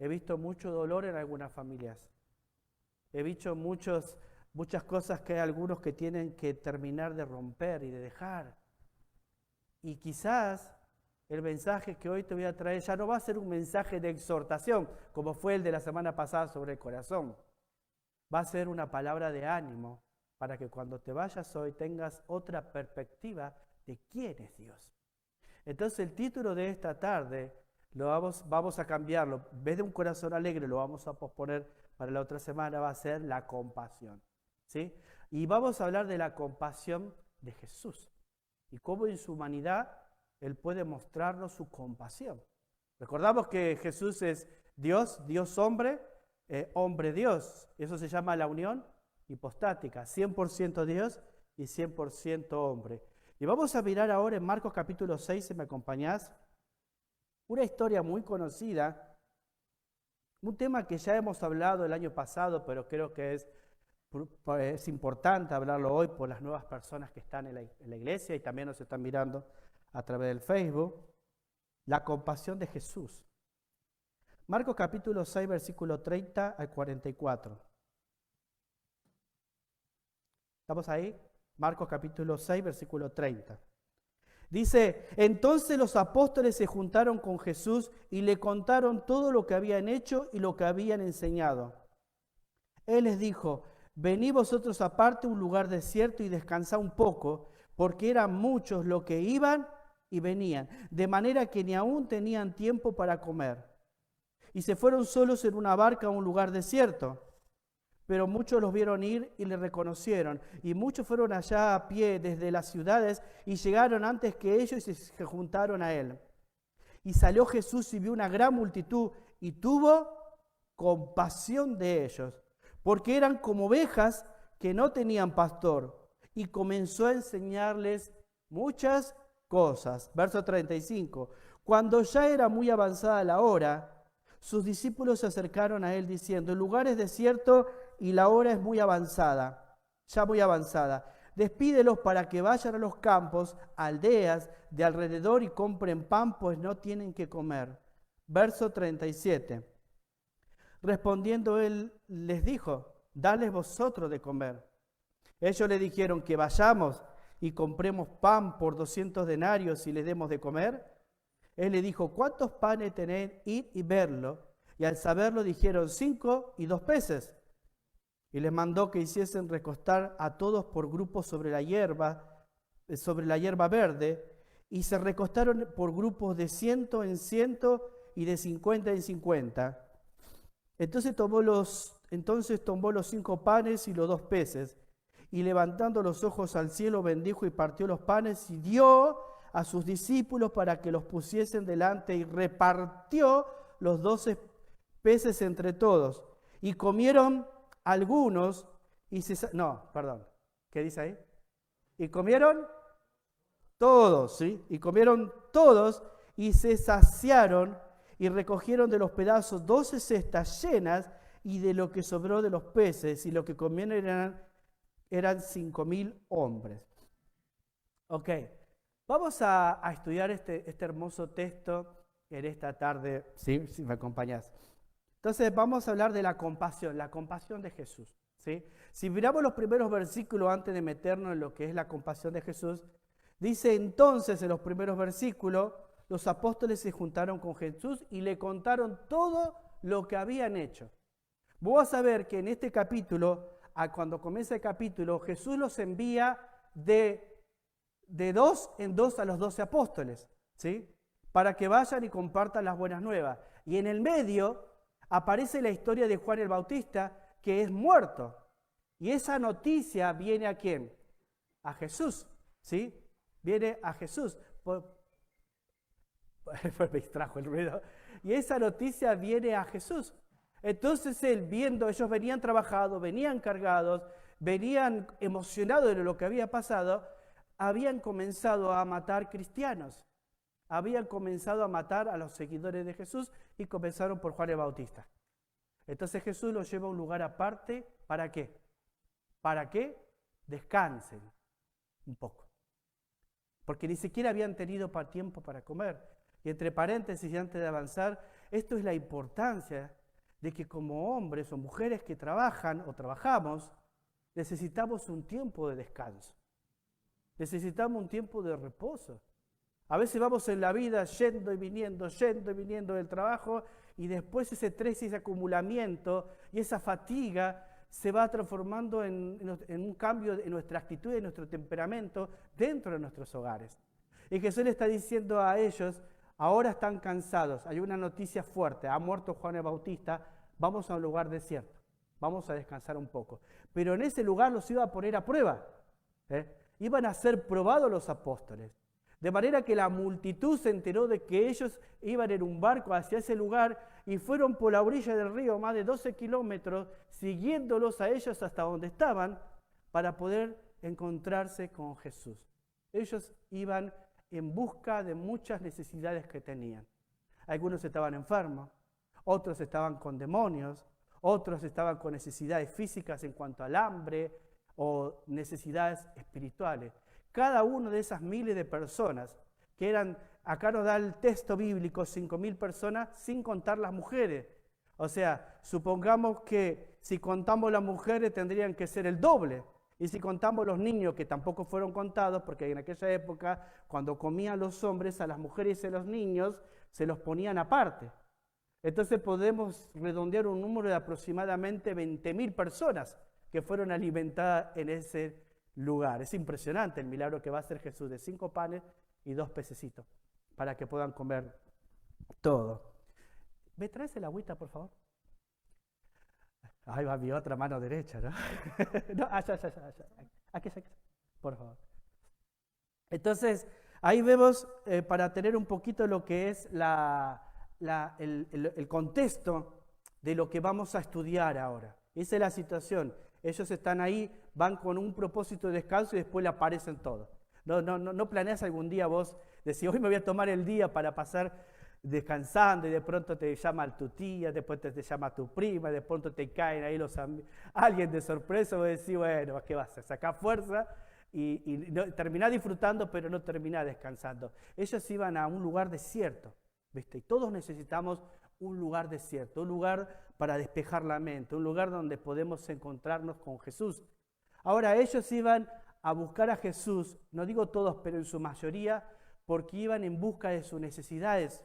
he visto mucho dolor en algunas familias. He visto muchas cosas que hay algunos que tienen que terminar de romper y de dejar. Y quizás el mensaje que hoy te voy a traer ya no va a ser un mensaje de exhortación, como fue el de la semana pasada sobre el corazón. Va a ser una palabra de ánimo para que cuando te vayas hoy tengas otra perspectiva de quién es Dios. Entonces el título de esta tarde vamos a cambiarlo. En vez de un corazón alegre, lo vamos a posponer para la otra semana, va a ser la compasión. ¿Sí? Y vamos a hablar de la compasión de Jesús y cómo en su humanidad Él puede mostrarnos su compasión. Recordamos que Jesús es Dios, Dios hombre, hombre Dios. Eso se llama la unión hipostática, 100% Dios y 100% hombre. Y vamos a mirar ahora en Marcos capítulo 6, si me acompañás, una historia muy conocida, un tema que ya hemos hablado el año pasado, pero creo que es importante hablarlo hoy por las nuevas personas que están en la iglesia y también nos están mirando a través del Facebook. La compasión de Jesús. Marcos capítulo 6, versículo 30 al 44. ¿Estamos ahí? Marcos capítulo 6, versículo 30. Dice, entonces los apóstoles se juntaron con Jesús y le contaron todo lo que habían hecho y lo que habían enseñado. Él les dijo, venid vosotros aparte a un lugar desierto y descansad un poco, porque eran muchos los que iban y venían, de manera que ni aún tenían tiempo para comer. Y se fueron solos en una barca a un lugar desierto. Pero muchos los vieron ir y le reconocieron. Y muchos fueron allá a pie desde las ciudades y llegaron antes que ellos y se juntaron a él. Y salió Jesús y vio una gran multitud y tuvo compasión de ellos, porque eran como ovejas que no tenían pastor. Y comenzó a enseñarles muchas cosas. Verso 35. Cuando ya era muy avanzada la hora, sus discípulos se acercaron a él diciendo, el lugar es desierto y la hora es muy avanzada, ya muy avanzada. Despídelos para que vayan a los campos, aldeas de alrededor y compren pan, pues no tienen que comer. Verso 37. Respondiendo él les dijo, dadles vosotros de comer. Ellos le dijeron que vayamos y compremos pan por 200 denarios y les demos de comer. Él le dijo, ¿cuántos panes tenéis? Id y verlo. Y al saberlo dijeron, 5 y 2 peces. Y les mandó que hiciesen recostar a todos por grupos sobre la hierba verde. Y se recostaron por grupos de 100 en 100 y de 50 en 50. Entonces tomó los 5 panes y los 2 peces. Y levantando los ojos al cielo bendijo y partió los panes y dio a sus discípulos para que los pusiesen delante y repartió los 12 peces entre todos. Y comieron algunos y ¿qué dice ahí? Y comieron todos, ¿sí? Y comieron todos y se saciaron y recogieron de los pedazos 12 cestas llenas y de lo que sobró de los peces y lo que comieron eran 5,000 hombres. Ok. Vamos a estudiar este hermoso texto en esta tarde, ¿sí? Si me acompañas. Entonces vamos a hablar de la compasión de Jesús, ¿sí? Si miramos los primeros versículos antes de meternos en lo que es la compasión de Jesús, dice entonces en los primeros versículos, los apóstoles se juntaron con Jesús y le contaron todo lo que habían hecho. Vos vas a ver que en este capítulo, cuando comienza el capítulo, Jesús los envía de 2 en 2 a los 12 apóstoles, ¿sí? Para que vayan y compartan las buenas nuevas. Y en el medio aparece la historia de Juan el Bautista, que es muerto. Y esa noticia viene ¿a quién? A Jesús, ¿sí? Viene a Jesús. Me distrajo el ruido. Y esa noticia viene a Jesús. Entonces él, ellos venían trabajados, venían cargados, venían emocionados de lo que había pasado, habían comenzado a matar cristianos, habían comenzado a matar a los seguidores de Jesús y comenzaron por Juan el Bautista. Entonces Jesús los lleva a un lugar aparte, ¿para qué? Para que descansen un poco. Porque ni siquiera habían tenido tiempo para comer. Y entre paréntesis, y antes de avanzar, esto es la importancia de que como hombres o mujeres que trabajan o trabajamos, necesitamos un tiempo de descanso. Necesitamos un tiempo de reposo. A veces vamos en la vida yendo y viniendo del trabajo y después ese estrés y ese acumulamiento y esa fatiga se va transformando en un cambio en nuestra actitud y en nuestro temperamento dentro de nuestros hogares. Y Jesús le está diciendo a ellos, ahora están cansados, hay una noticia fuerte, ha muerto Juan el Bautista, vamos a un lugar desierto, vamos a descansar un poco. Pero en ese lugar los iba a poner a prueba, iban a ser probados los apóstoles. De manera que la multitud se enteró de que ellos iban en un barco hacia ese lugar y fueron por la orilla del río, más de 12 kilómetros, siguiéndolos a ellos hasta donde estaban para poder encontrarse con Jesús. Ellos iban en busca de muchas necesidades que tenían. Algunos estaban enfermos, otros estaban con demonios, otros estaban con necesidades físicas en cuanto al hambre o necesidades espirituales. Cada una de esas miles de personas, que eran, acá nos da el texto bíblico, 5.000 personas, sin contar las mujeres. O sea, supongamos que si contamos las mujeres tendrían que ser el doble. Y si contamos los niños, que tampoco fueron contados, porque en aquella época, cuando comían los hombres, a las mujeres y a los niños se los ponían aparte. Entonces podemos redondear un número de aproximadamente 20.000 personas que fueron alimentadas en ese lugar. Es impresionante el milagro que va a hacer Jesús de 5 panes y 2 pececitos para que puedan comer todo. ¿Me traes el agüita, por favor? Ahí va mi otra mano derecha, ¿no? No, allá. Aquí, por favor. Entonces, ahí vemos, para tener un poquito lo que es el contexto de lo que vamos a estudiar ahora. Esa es la situación. Ellos están ahí, van con un propósito de descanso y después le aparecen todos. No planeas algún día vos, decís, hoy me voy a tomar el día para pasar descansando y de pronto te llama tu tía, después te llama tu prima, de pronto te caen ahí alguien de sorpresa, vos decís, bueno, ¿qué vas a sacar fuerza? Y terminás disfrutando, pero no terminás descansando. Ellos iban a un lugar desierto, ¿viste? Y todos necesitamos un lugar desierto, un lugar para despejar la mente, un lugar donde podemos encontrarnos con Jesús. Ahora, ellos iban a buscar a Jesús, no digo todos, pero en su mayoría, porque iban en busca de sus necesidades,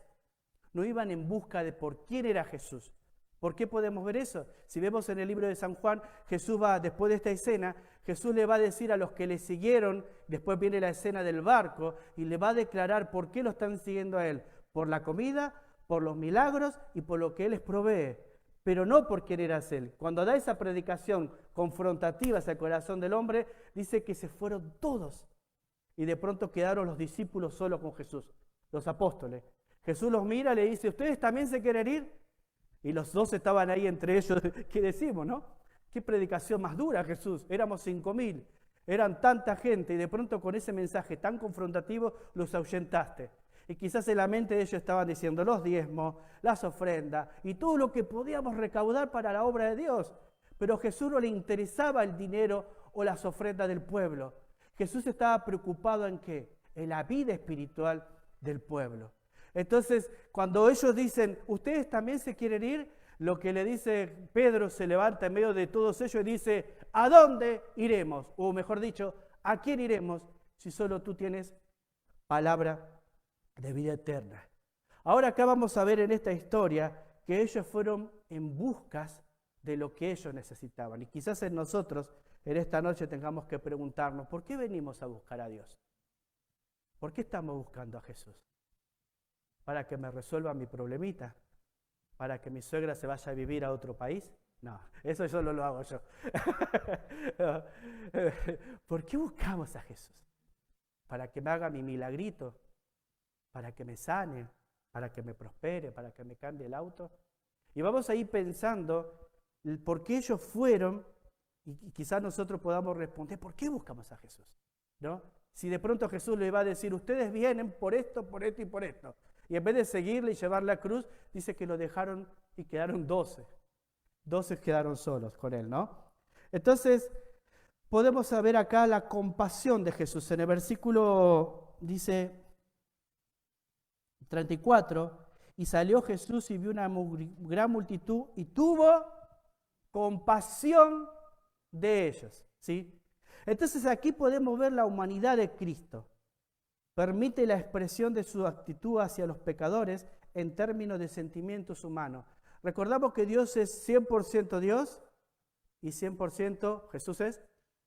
no iban en busca de por quién era Jesús. ¿Por qué podemos ver eso? Si vemos en el libro de San Juan, Jesús va, después de esta escena, Jesús le va a decir a los que le siguieron, después viene la escena del barco, y le va a declarar por qué lo están siguiendo a él, por la comida, por los milagros y por lo que él les provee, pero no por quién era él. Cuando da esa predicación confrontativa hacia el corazón del hombre, dice que se fueron todos y de pronto quedaron los discípulos solos con Jesús, los apóstoles. Jesús los mira y le dice, ¿ustedes también se quieren ir? Y los dos estaban ahí entre ellos. ¿Qué decimos, no? ¿Qué predicación más dura, Jesús? Éramos 5.000, eran tanta gente y de pronto con ese mensaje tan confrontativo los ahuyentaste. Y quizás en la mente de ellos estaban diciendo los diezmos, las ofrendas y todo lo que podíamos recaudar para la obra de Dios. Pero a Jesús no le interesaba el dinero o las ofrendas del pueblo. Jesús estaba preocupado en ¿qué? En la vida espiritual del pueblo. Entonces, cuando ellos dicen, ¿ustedes también se quieren ir? Lo que le dice Pedro se levanta en medio de todos ellos y dice, ¿a dónde iremos? O mejor dicho, ¿a quién iremos si solo tú tienes palabra de vida eterna? Ahora acá vamos a ver en esta historia que ellos fueron en buscas de lo que ellos necesitaban. Y quizás en nosotros, en esta noche, tengamos que preguntarnos, ¿por qué venimos a buscar a Dios? ¿Por qué estamos buscando a Jesús? ¿Para que me resuelva mi problemita? ¿Para que mi suegra se vaya a vivir a otro país? No, eso solo lo hago yo. ¿Por qué buscamos a Jesús? ¿Para que me haga mi milagrito? ¿Para que me sane? ¿Para que me prospere? ¿Para que me cambie el auto? Y vamos a ir pensando por qué ellos fueron, y quizás nosotros podamos responder, ¿por qué buscamos a Jesús? ¿No? Si de pronto Jesús le va a decir, ustedes vienen por esto y por esto. Y en vez de seguirle y llevar la cruz, dice que lo dejaron y quedaron 12. 12 quedaron solos con él, ¿no? Entonces, podemos saber acá la compasión de Jesús. En el versículo dice 34, Y salió Jesús y vio una gran multitud y tuvo compasión de ellos, ¿sí? Entonces aquí podemos ver la humanidad de Cristo. Permite la expresión de su actitud hacia los pecadores en términos de sentimientos humanos. Recordamos que Dios es 100% Dios y 100% Jesús es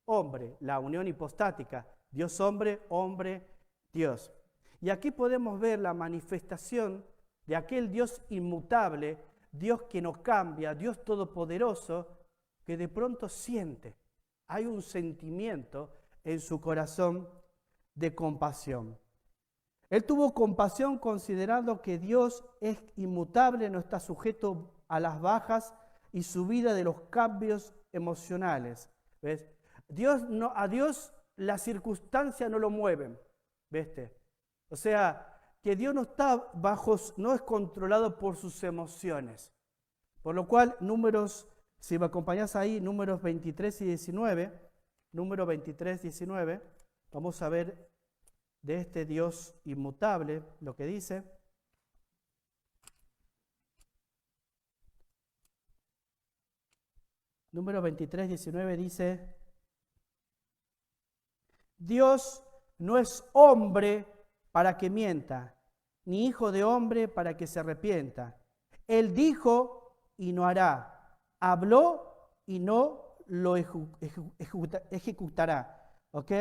hombre, la unión hipostática. Dios hombre, hombre, Dios. Y aquí podemos ver la manifestación de aquel Dios inmutable, Dios que no cambia, Dios todopoderoso, que de pronto siente. Hay un sentimiento en su corazón de compasión. Él tuvo compasión considerando que Dios es inmutable, no está sujeto a las bajas y subida de los cambios emocionales. ¿Ves? A Dios las circunstancias no lo mueven. ¿Viste? O sea, que Dios no es controlado por sus emociones. Por lo cual, si me acompañas ahí, números 23 y 19, vamos a ver de este Dios inmutable lo que dice. Número 23, 19 dice: Dios no es hombre para que mienta, ni hijo de hombre para que se arrepienta. Él dijo y no hará, habló y no lo ejecutará. ¿Ok?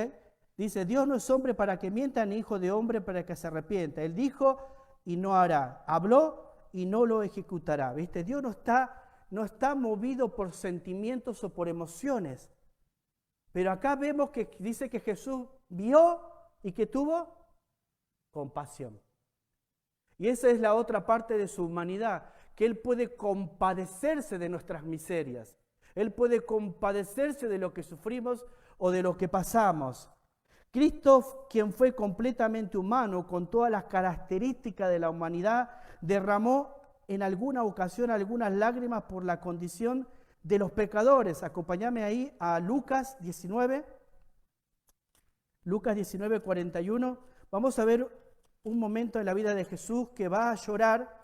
Dice, Dios no es hombre para que mienta, ni hijo de hombre para que se arrepienta. Él dijo y no hará, habló y no lo ejecutará. ¿Viste? Dios no está movido por sentimientos o por emociones. Pero acá vemos que dice que Jesús vio y que tuvo compasión. Y esa es la otra parte de su humanidad, que Él puede compadecerse de nuestras miserias. Él puede compadecerse de lo que sufrimos o de lo que pasamos. Cristo, quien fue completamente humano, con todas las características de la humanidad, derramó en alguna ocasión algunas lágrimas por la condición de los pecadores. Acompáñame ahí a Lucas 19. Lucas 19, 41. Vamos a ver un momento en la vida de Jesús que va a llorar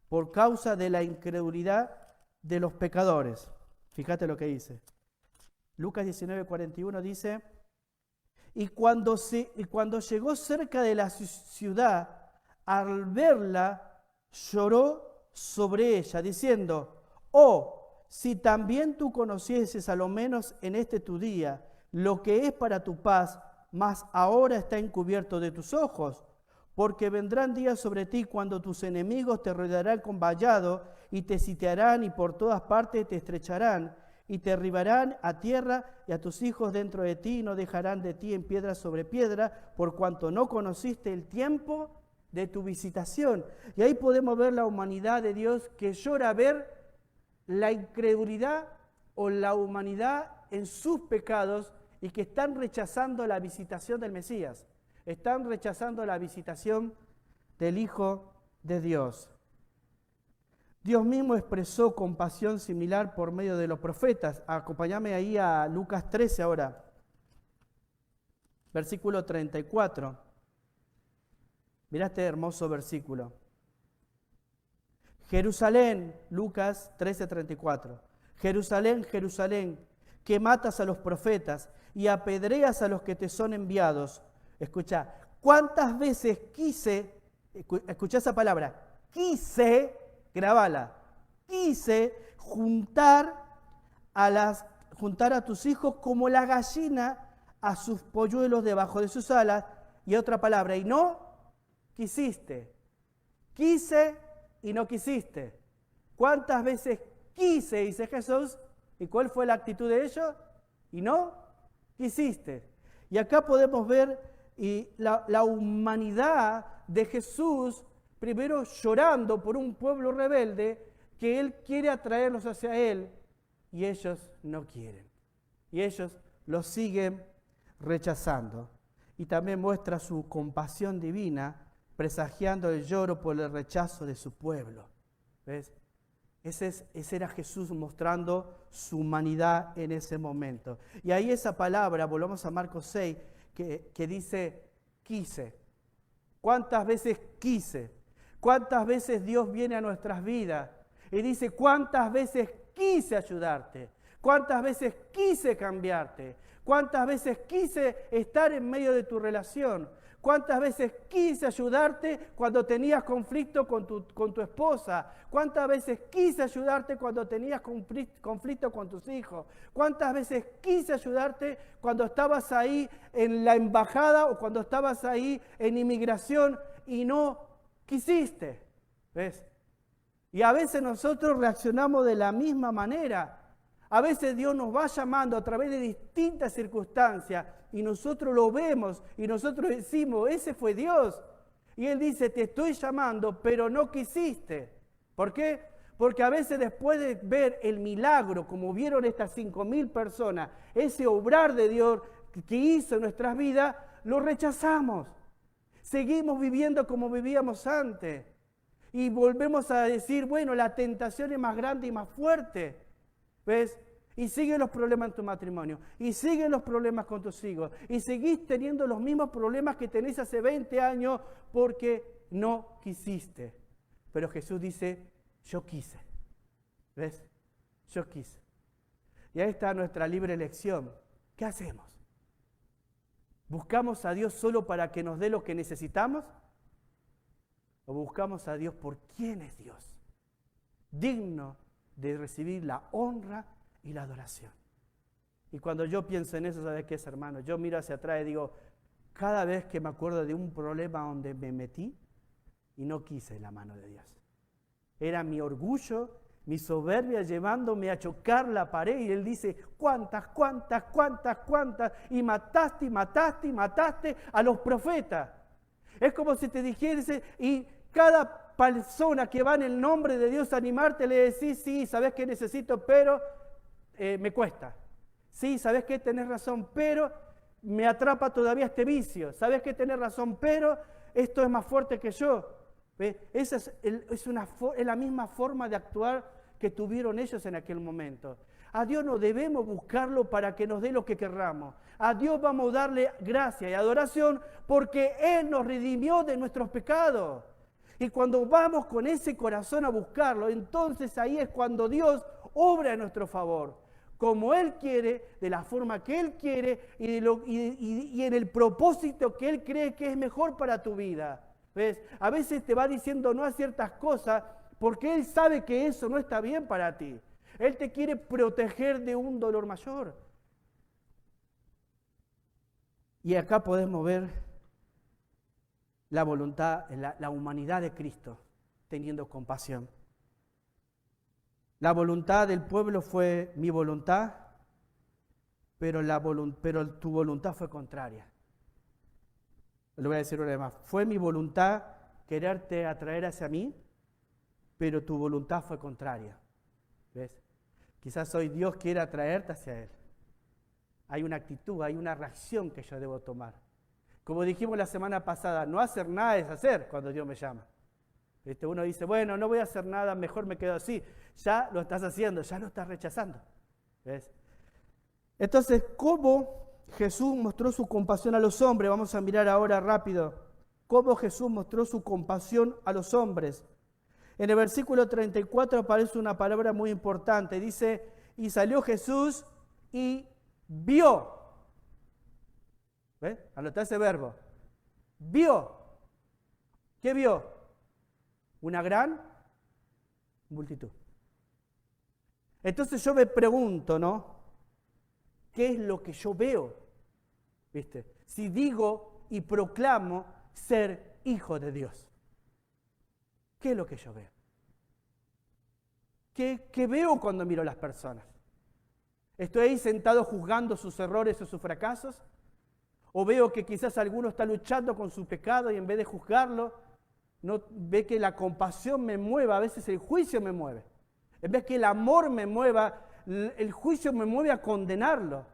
por causa de la incredulidad de los pecadores. Fíjate lo que dice. Lucas 19, 41 dice: Y cuando llegó cerca de la ciudad, al verla, lloró sobre ella, diciendo: Oh, si también tú conocieses a lo menos en este tu día lo que es para tu paz, mas ahora está encubierto de tus ojos, porque vendrán días sobre ti cuando tus enemigos te rodearán con vallado y te sitiarán y por todas partes te estrecharán y te derribarán a tierra y a tus hijos dentro de ti y no dejarán de ti en piedra sobre piedra, por cuanto no conociste el tiempo de tu visitación. Y ahí podemos ver la humanidad de Dios que llora ver la incredulidad o la humanidad en sus pecados y que están rechazando la visitación del Mesías. Están rechazando la visitación del Hijo de Dios. Dios mismo expresó compasión similar por medio de los profetas. Acompáñame ahí a Lucas 13 ahora, versículo 34. Mirá este hermoso versículo. Jerusalén, Lucas 13, 34. Jerusalén, Jerusalén, que matas a los profetas y apedreas a los que te son enviados. Escucha, ¿cuántas veces escucha esa palabra, grabala, quise juntar a tus hijos como la gallina a sus polluelos debajo de sus alas? Y otra palabra, y no quisiste. Quise y no quisiste. ¿Cuántas veces quise, dice Jesús? ¿Y cuál fue la actitud de ellos? Y no quisiste. Y acá podemos ver la humanidad de Jesús, primero llorando por un pueblo rebelde que Él quiere atraerlos hacia Él y ellos no quieren. Y ellos lo siguen rechazando. Y también muestra su compasión divina, presagiando el lloro por el rechazo de su pueblo. ¿Ves? Ese era Jesús mostrando su humanidad en ese momento. Y ahí esa palabra, volvamos a Marcos 6, que dice quise. ¿Cuántas veces quise? ¿Cuántas veces Dios viene a nuestras vidas y dice, cuántas veces quise ayudarte? ¿Cuántas veces quise cambiarte? ¿Cuántas veces quise estar en medio de tu relación? ¿Cuántas veces quise ayudarte cuando tenías conflicto con tu esposa? ¿Cuántas veces quise ayudarte cuando tenías conflicto con tus hijos? ¿Cuántas veces quise ayudarte cuando estabas ahí en la embajada o cuando estabas ahí en inmigración y no quisiste? ¿Ves? Y a veces nosotros reaccionamos de la misma manera. A veces Dios nos va llamando a través de distintas circunstancias y nosotros lo vemos y nosotros decimos, ese fue Dios. Y Él dice, te estoy llamando, pero no quisiste. ¿Por qué? Porque a veces después de ver el milagro, como vieron estas 5.000 personas, ese obrar de Dios que hizo en nuestras vidas, lo rechazamos. Seguimos viviendo como vivíamos antes. Y volvemos a decir, bueno, la tentación es más grande y más fuerte. ¿Ves? Y siguen los problemas en tu matrimonio, y siguen los problemas con tus hijos, y seguís teniendo los mismos problemas que tenés hace 20 años porque no quisiste. Pero Jesús dice, yo quise. ¿Ves? Yo quise. Y ahí está nuestra libre elección. ¿Qué hacemos? ¿Buscamos a Dios solo para que nos dé lo que necesitamos? ¿O buscamos a Dios por quién es Dios? Digno de recibir la honra y la adoración. Y cuando yo pienso en eso, ¿sabes qué es, hermano? Yo miro hacia atrás y digo, cada vez que me acuerdo de un problema donde me metí y no quise la mano de Dios. Era mi orgullo, mi soberbia llevándome a chocar la pared y Él dice, ¿cuántas? Y mataste a los profetas. Es como si te dijese, y cada persona que va en el nombre de Dios a animarte, le decís, sí, sabes que necesito, pero me cuesta. Sí, sabes que tenés razón, pero me atrapa todavía este vicio. Sabes que tenés razón, pero esto es más fuerte que yo. ¿Ves? Esa es la misma forma de actuar que tuvieron ellos en aquel momento. A Dios no debemos buscarlo para que nos dé lo que querramos. A Dios vamos a darle gracia y adoración porque Él nos redimió de nuestros pecados. Y cuando vamos con ese corazón a buscarlo, entonces ahí es cuando Dios obra a nuestro favor. Como Él quiere, de la forma que Él quiere y en el propósito que Él cree que es mejor para tu vida. ¿Ves? A veces te va diciendo no a ciertas cosas porque Él sabe que eso no está bien para ti. Él te quiere proteger de un dolor mayor. Y acá podemos ver la voluntad, la humanidad de Cristo teniendo compasión. La voluntad del pueblo fue mi voluntad, pero tu voluntad fue contraria. Le voy a decir una vez más. Fue mi voluntad quererte atraer hacia mí, pero tu voluntad fue contraria. ¿Ves? Quizás hoy Dios quiere atraerte hacia Él. Hay una actitud, hay una reacción que yo debo tomar. Como dijimos la semana pasada, no hacer nada es hacer cuando Dios me llama. Uno dice, bueno, no voy a hacer nada, mejor me quedo así. Ya lo estás haciendo, ya lo estás rechazando. ¿Ves? Entonces, ¿cómo Jesús mostró su compasión a los hombres? Vamos a mirar ahora rápido. ¿Cómo Jesús mostró su compasión a los hombres? En el versículo 34 aparece una palabra muy importante. Dice, y salió Jesús y vio. ¿Ves? Anotá ese verbo. Vio. ¿Qué vio? Una gran multitud. Entonces yo me pregunto, ¿no? ¿Qué es lo que yo veo? ¿Viste? Si digo y proclamo ser hijo de Dios. ¿Qué es lo que yo veo? ¿Qué veo cuando miro a las personas? ¿Estoy ahí sentado juzgando sus errores o sus fracasos? ¿O veo que quizás alguno está luchando con su pecado y en vez de juzgarlo, no ve que la compasión me mueva? A veces el juicio me mueve. En vez que el amor me mueva, el juicio me mueve a condenarlo.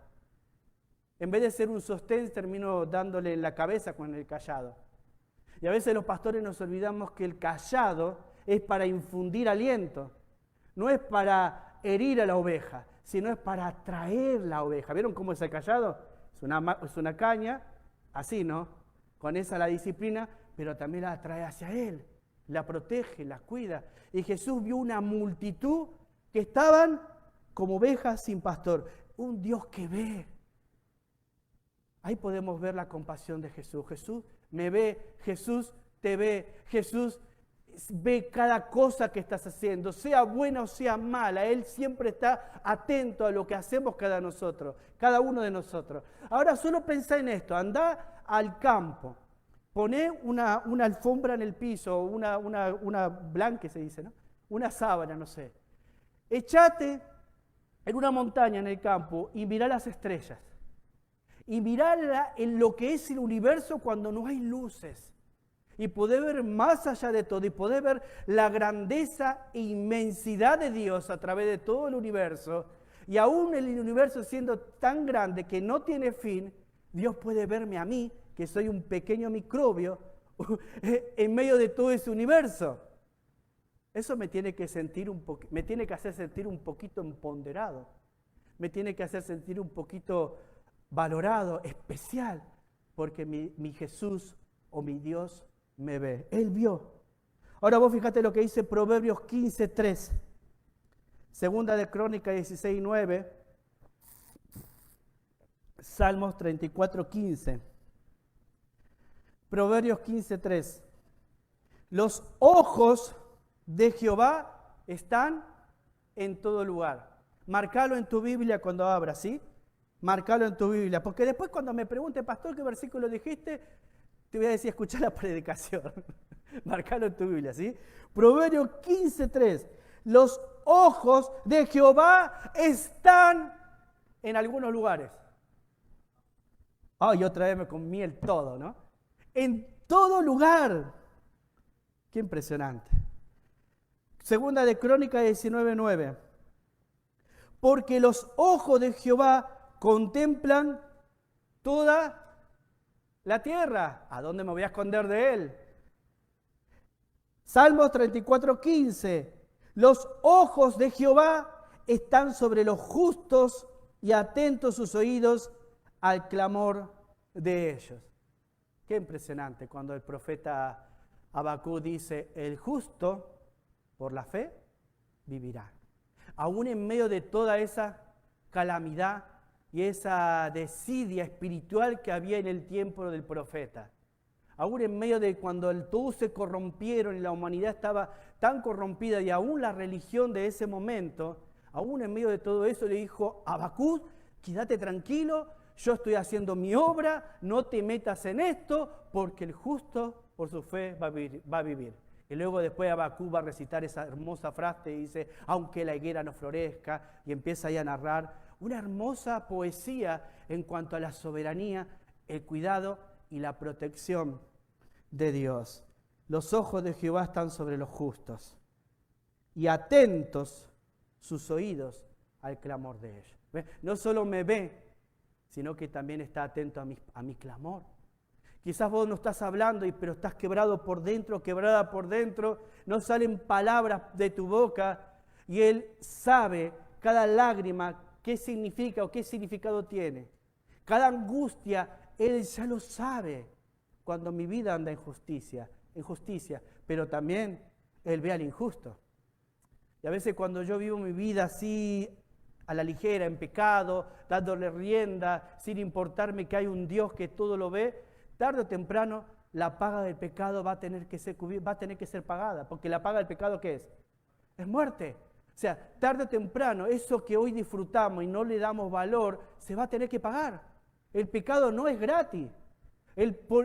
En vez de ser un sostén, termino dándole en la cabeza con el cayado. Y a veces los pastores nos olvidamos que el cayado es para infundir aliento. No es para herir a la oveja, sino es para atraer la oveja. ¿Vieron cómo es el cayado? Es una caña, así, ¿no? Con esa la disciplina, pero también la atrae hacia Él. la protege, la cuida. Y Jesús vio una multitud que estaban como ovejas sin pastor. Un Dios que ve. Ahí podemos ver la compasión de Jesús. Jesús me ve, Jesús te ve, Jesús ve cada cosa que estás haciendo, sea buena o sea mala. Él siempre está atento a lo que hacemos cada uno de nosotros. Ahora solo pensá en esto, andá al campo, poné una alfombra en el piso, una blanque se dice, ¿no? Una sábana, no sé. Echate en una montaña en el campo y mirá las estrellas. Y mirá en lo que es el universo cuando no hay luces. Y poder ver más allá de todo, y poder ver la grandeza e inmensidad de Dios a través de todo el universo. Y aún el universo siendo tan grande que no tiene fin, Dios puede verme a mí, que soy un pequeño microbio, en medio de todo ese universo. Eso me tiene que hacer sentir un poquito empoderado. Me tiene que hacer sentir un poquito valorado, especial, porque mi Jesús o mi Dios me ve. Él vio. Ahora vos fíjate lo que dice Proverbios 15:3, Segunda de Crónicas 16:9, Salmos 34:15, Proverbios 15:3. Los ojos de Jehová están en todo lugar. Marcalo en tu Biblia cuando abras, ¿sí? Marcalo en tu Biblia, porque después cuando me pregunte, pastor, ¿qué versículo dijiste? Te voy a decir, escuchá la predicación. Marcalo en tu Biblia, ¿sí? Proverbios 15:3. Los ojos de Jehová están en algunos lugares. Ay, otra vez me comí el todo, ¿no? En todo lugar. Qué impresionante. Segunda de Crónicas 19:9. Porque los ojos de Jehová contemplan toda la tierra. ¿A dónde me voy a esconder de él? Salmos 34:15. Los ojos de Jehová están sobre los justos y atentos sus oídos al clamor de ellos. Qué impresionante cuando el profeta Habacuc dice, el justo por la fe vivirá. Aún en medio de toda esa calamidad y esa desidia espiritual que había en el tiempo del profeta. Aún en medio de cuando todos se corrompieron y la humanidad estaba tan corrompida y aún la religión de ese momento, aún en medio de todo eso le dijo, Habacuc, quédate tranquilo, yo estoy haciendo mi obra, no te metas en esto, porque el justo por su fe va a vivir. Y luego después Habacuc va a recitar esa hermosa frase y dice, aunque la higuera no florezca, y empieza ahí a narrar una hermosa poesía en cuanto a la soberanía, el cuidado y la protección de Dios. Los ojos de Jehová están sobre los justos y atentos sus oídos al clamor de ellos. ¿Ve? No solo me ve, sino que también está atento a mi clamor. Quizás vos no estás hablando, pero estás quebrado por dentro, quebrada por dentro, no salen palabras de tu boca y Él sabe cada lágrima qué significa o qué significado tiene. Cada angustia, Él ya lo sabe cuando mi vida anda en justicia, pero también Él ve al injusto. Y a veces cuando yo vivo mi vida así a la ligera, en pecado, dándole rienda, sin importarme que hay un Dios que todo lo ve, tarde o temprano la paga del pecado va a tener que ser pagada, porque la paga del pecado ¿qué es? Es muerte. O sea, tarde o temprano, eso que hoy disfrutamos y no le damos valor, se va a tener que pagar. El pecado no es gratis.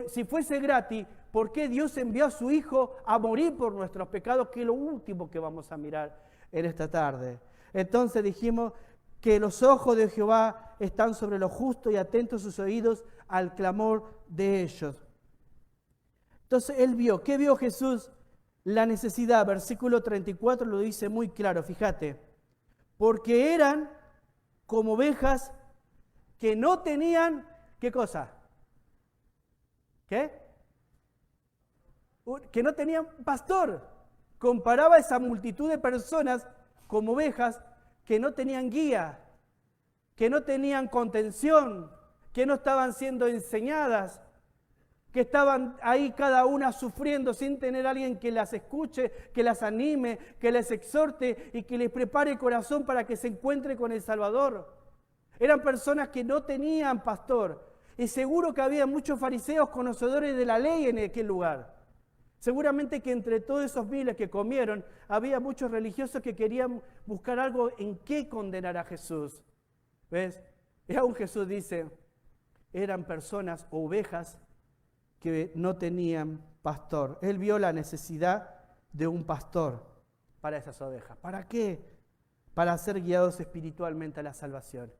Si fuese gratis, ¿por qué Dios envió a su Hijo a morir por nuestros pecados? Que es lo último que vamos a mirar en esta tarde. Entonces dijimos que los ojos de Jehová están sobre los justos y atentos sus oídos al clamor de ellos. Entonces Él vio, ¿qué vio Jesús? La necesidad, versículo 34 lo dice muy claro, fíjate, porque eran como ovejas que no tenían, ¿qué cosa? ¿Qué? Que no tenían pastor. Comparaba a esa multitud de personas como ovejas que no tenían guía, que no tenían contención, que no estaban siendo enseñadas. que estaban ahí cada una sufriendo sin tener a alguien que las escuche, que las anime, que les exhorte y que les prepare el corazón para que se encuentre con el Salvador. Eran personas que no tenían pastor. Y seguro que había muchos fariseos conocedores de la ley en aquel lugar. Seguramente que entre todos esos miles que comieron, había muchos religiosos que querían buscar algo en qué condenar a Jesús. ¿Ves? Y aún Jesús dice, eran personas, ovejas, que no tenían pastor. Él vio la necesidad de un pastor para esas ovejas. ¿Para qué? Para ser guiados espiritualmente a la salvación.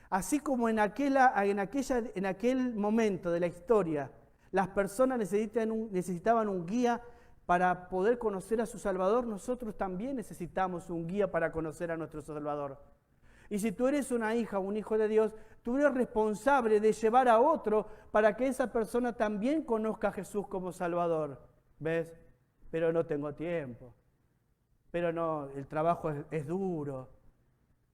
Así como en aquel momento de la historia, las personas necesitaban un guía para poder conocer a su Salvador, nosotros también necesitamos un guía para conocer a nuestro Salvador. Y si tú eres una hija o un hijo de Dios, tú eres responsable de llevar a otro para que esa persona también conozca a Jesús como Salvador. ¿Ves? Pero no tengo tiempo. Pero no, el trabajo es duro.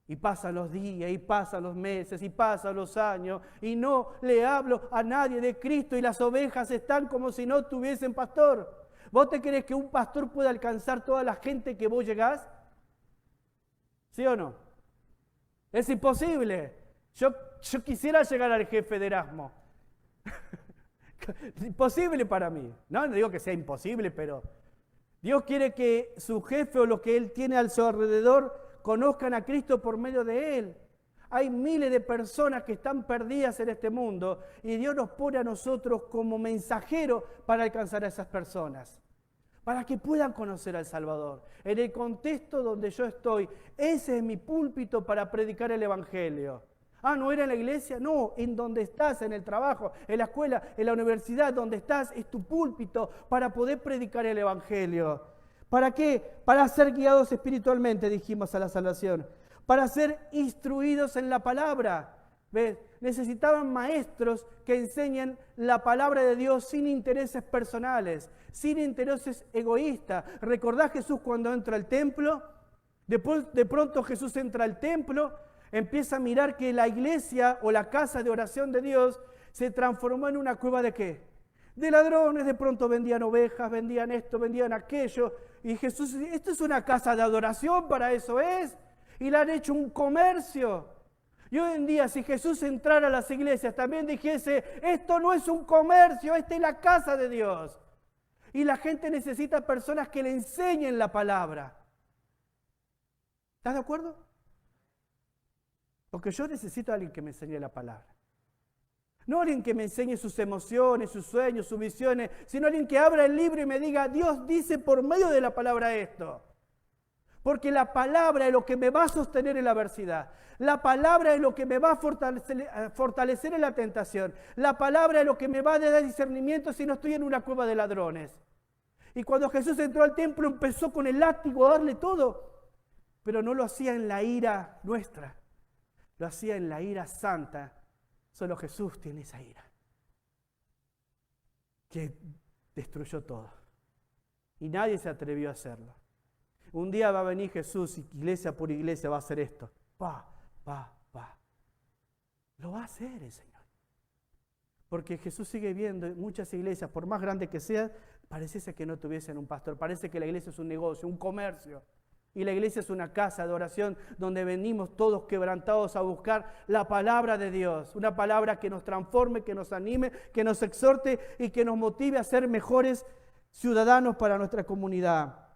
Y pasan los días, y pasan los meses, y pasan los años, y no le hablo a nadie de Cristo, y las ovejas están como si no tuviesen pastor. ¿Vos te crees que un pastor puede alcanzar toda la gente que vos llegás? ¿Sí o no? Es imposible. Yo quisiera llegar al jefe de Erasmo. Imposible para mí. No digo que sea imposible, pero Dios quiere que su jefe o lo que él tiene a su alrededor conozcan a Cristo por medio de él. Hay miles de personas que están perdidas en este mundo y Dios nos pone a nosotros como mensajeros para alcanzar a esas personas, para que puedan conocer al Salvador. En el contexto donde yo estoy, ese es mi púlpito para predicar el Evangelio. ¿No era en la iglesia? No, en donde estás, en el trabajo, en la escuela, en la universidad, donde estás, es tu púlpito para poder predicar el Evangelio. ¿Para qué? Para ser guiados espiritualmente, dijimos, a la salvación. Para ser instruidos en la palabra. ¿Ves? Necesitaban maestros que enseñen la palabra de Dios sin intereses personales, sin intereses egoístas. ¿Recordás Jesús cuando entra al templo? De pronto Jesús entra al templo, empieza a mirar que la iglesia o la casa de oración de Dios se transformó en una cueva ¿de qué? De ladrones. De pronto vendían ovejas, vendían esto, vendían aquello. Y Jesús dice, esto es una casa de adoración, para eso es. Y le han hecho un comercio. Y hoy en día, si Jesús entrara a las iglesias, también dijese, esto no es un comercio, esta es la casa de Dios. Y la gente necesita personas que le enseñen la palabra. ¿Estás de acuerdo? Porque yo necesito a alguien que me enseñe la palabra. No alguien que me enseñe sus emociones, sus sueños, sus visiones, sino alguien que abra el libro y me diga, Dios dice por medio de la palabra esto. Porque la palabra es lo que me va a sostener en la adversidad. La palabra es lo que me va a fortalecer en la tentación. La palabra es lo que me va a dar discernimiento si no estoy en una cueva de ladrones. Y cuando Jesús entró al templo empezó con el látigo a darle todo, pero no lo hacía en la ira nuestra, lo hacía en la ira santa. Solo Jesús tiene esa ira, que destruyó todo. Y nadie se atrevió a hacerlo. Un día va a venir Jesús y iglesia por iglesia va a hacer esto. Lo va a hacer el Señor. Porque Jesús sigue viendo muchas iglesias, por más grandes que sean, pareciese que no tuviesen un pastor. Parece que la iglesia es un negocio, un comercio. Y la iglesia es una casa de oración donde venimos todos quebrantados a buscar la palabra de Dios. Una palabra que nos transforme, que nos anime, que nos exhorte y que nos motive a ser mejores ciudadanos para nuestra comunidad.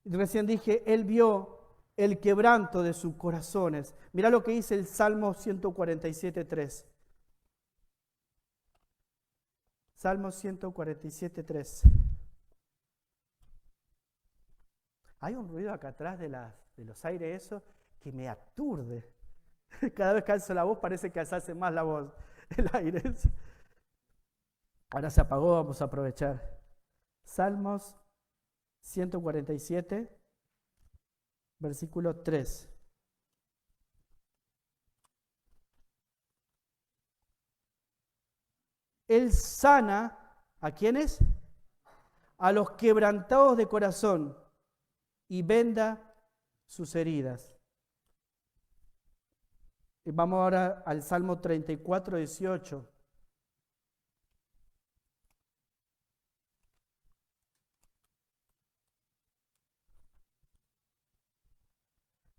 Y recién dije, Él vio el quebranto de sus corazones. Mirá lo que dice el Salmo 147:3. Salmo 147:3. Hay un ruido acá atrás de los aires, eso, que me aturde. Cada vez que alzo la voz parece que alzase más la voz, el aire. Ahora se apagó, vamos a aprovechar. Salmos 147, versículo 3. Él sana, ¿a quiénes? A los quebrantados de corazón y venda sus heridas. Y vamos ahora al Salmo 34:18.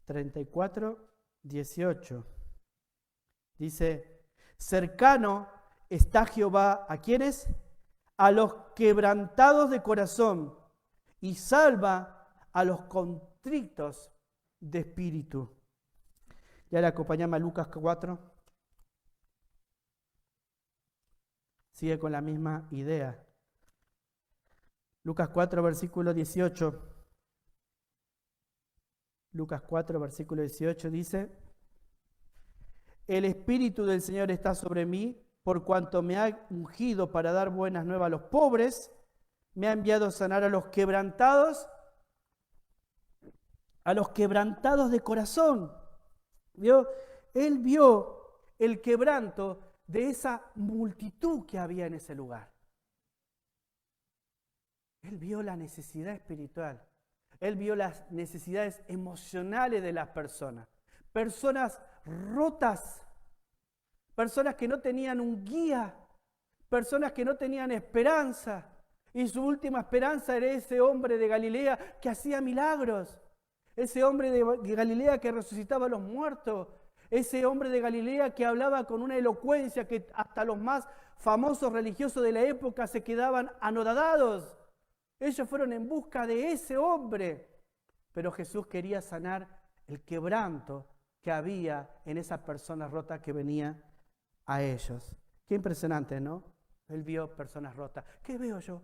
34, 18. Dice, cercano está Jehová, ¿a quiénes? A los quebrantados de corazón, y salva a los contritos de espíritu. Y ahora acompáñame a Lucas 4. Sigue con la misma idea. Lucas 4, versículo 18. Lucas 4, versículo 18 dice, el Espíritu del Señor está sobre mí, por cuanto me ha ungido para dar buenas nuevas a los pobres, me ha enviado a sanar a los quebrantados de corazón. ¿Vio? Él vio el quebranto de esa multitud que había en ese lugar. Él vio la necesidad espiritual. Él vio las necesidades emocionales de las personas. Personas rotas, personas que no tenían un guía, personas que no tenían esperanza. Y su última esperanza era ese hombre de Galilea que hacía milagros. Ese hombre de Galilea que resucitaba a los muertos. Ese hombre de Galilea que hablaba con una elocuencia que hasta los más famosos religiosos de la época se quedaban anonadados. Ellos fueron en busca de ese hombre. Pero Jesús quería sanar el quebranto que había en esas personas rotas que venían a ellos. Qué impresionante, ¿no? Él vio personas rotas. ¿Qué veo yo?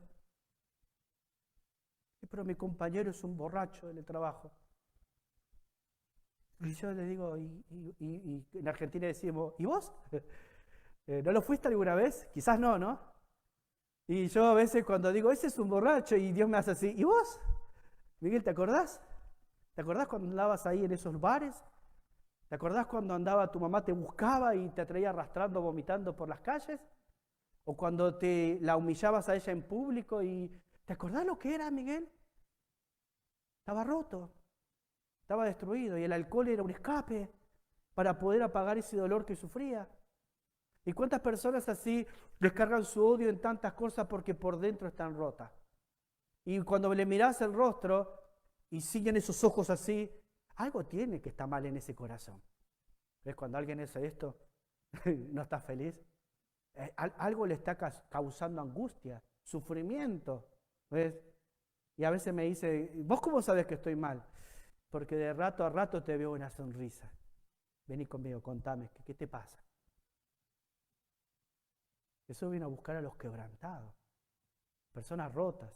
Pero mi compañero es un borracho en el trabajo. Y yo le digo, y en Argentina decimos, ¿y vos? ¿No lo fuiste alguna vez? Quizás no, ¿no? Y yo a veces cuando digo, ese es un borracho, y Dios me hace así, ¿y vos? Miguel, ¿te acordás? ¿Te acordás cuando andabas ahí en esos bares? ¿Te acordás cuando andaba tu mamá te buscaba y te traía arrastrando, vomitando por las calles? ¿O cuando te la humillabas a ella en público? ¿Te acordás lo que era, Miguel? Estaba roto, estaba destruido y el alcohol era un escape para poder apagar ese dolor que sufría. ¿Y cuántas personas así descargan su odio en tantas cosas porque por dentro están rotas? Y cuando le mirás el rostro y siguen esos ojos así, algo tiene que estar mal en ese corazón. ¿Ves? Cuando alguien hace esto, no está feliz. Algo le está causando angustia, sufrimiento. ¿Ves? Y a veces me dice, ¿vos cómo sabes que estoy mal? Porque de rato a rato te veo una sonrisa. Vení conmigo, contame, ¿qué te pasa? Jesús vino a buscar a los quebrantados, personas rotas.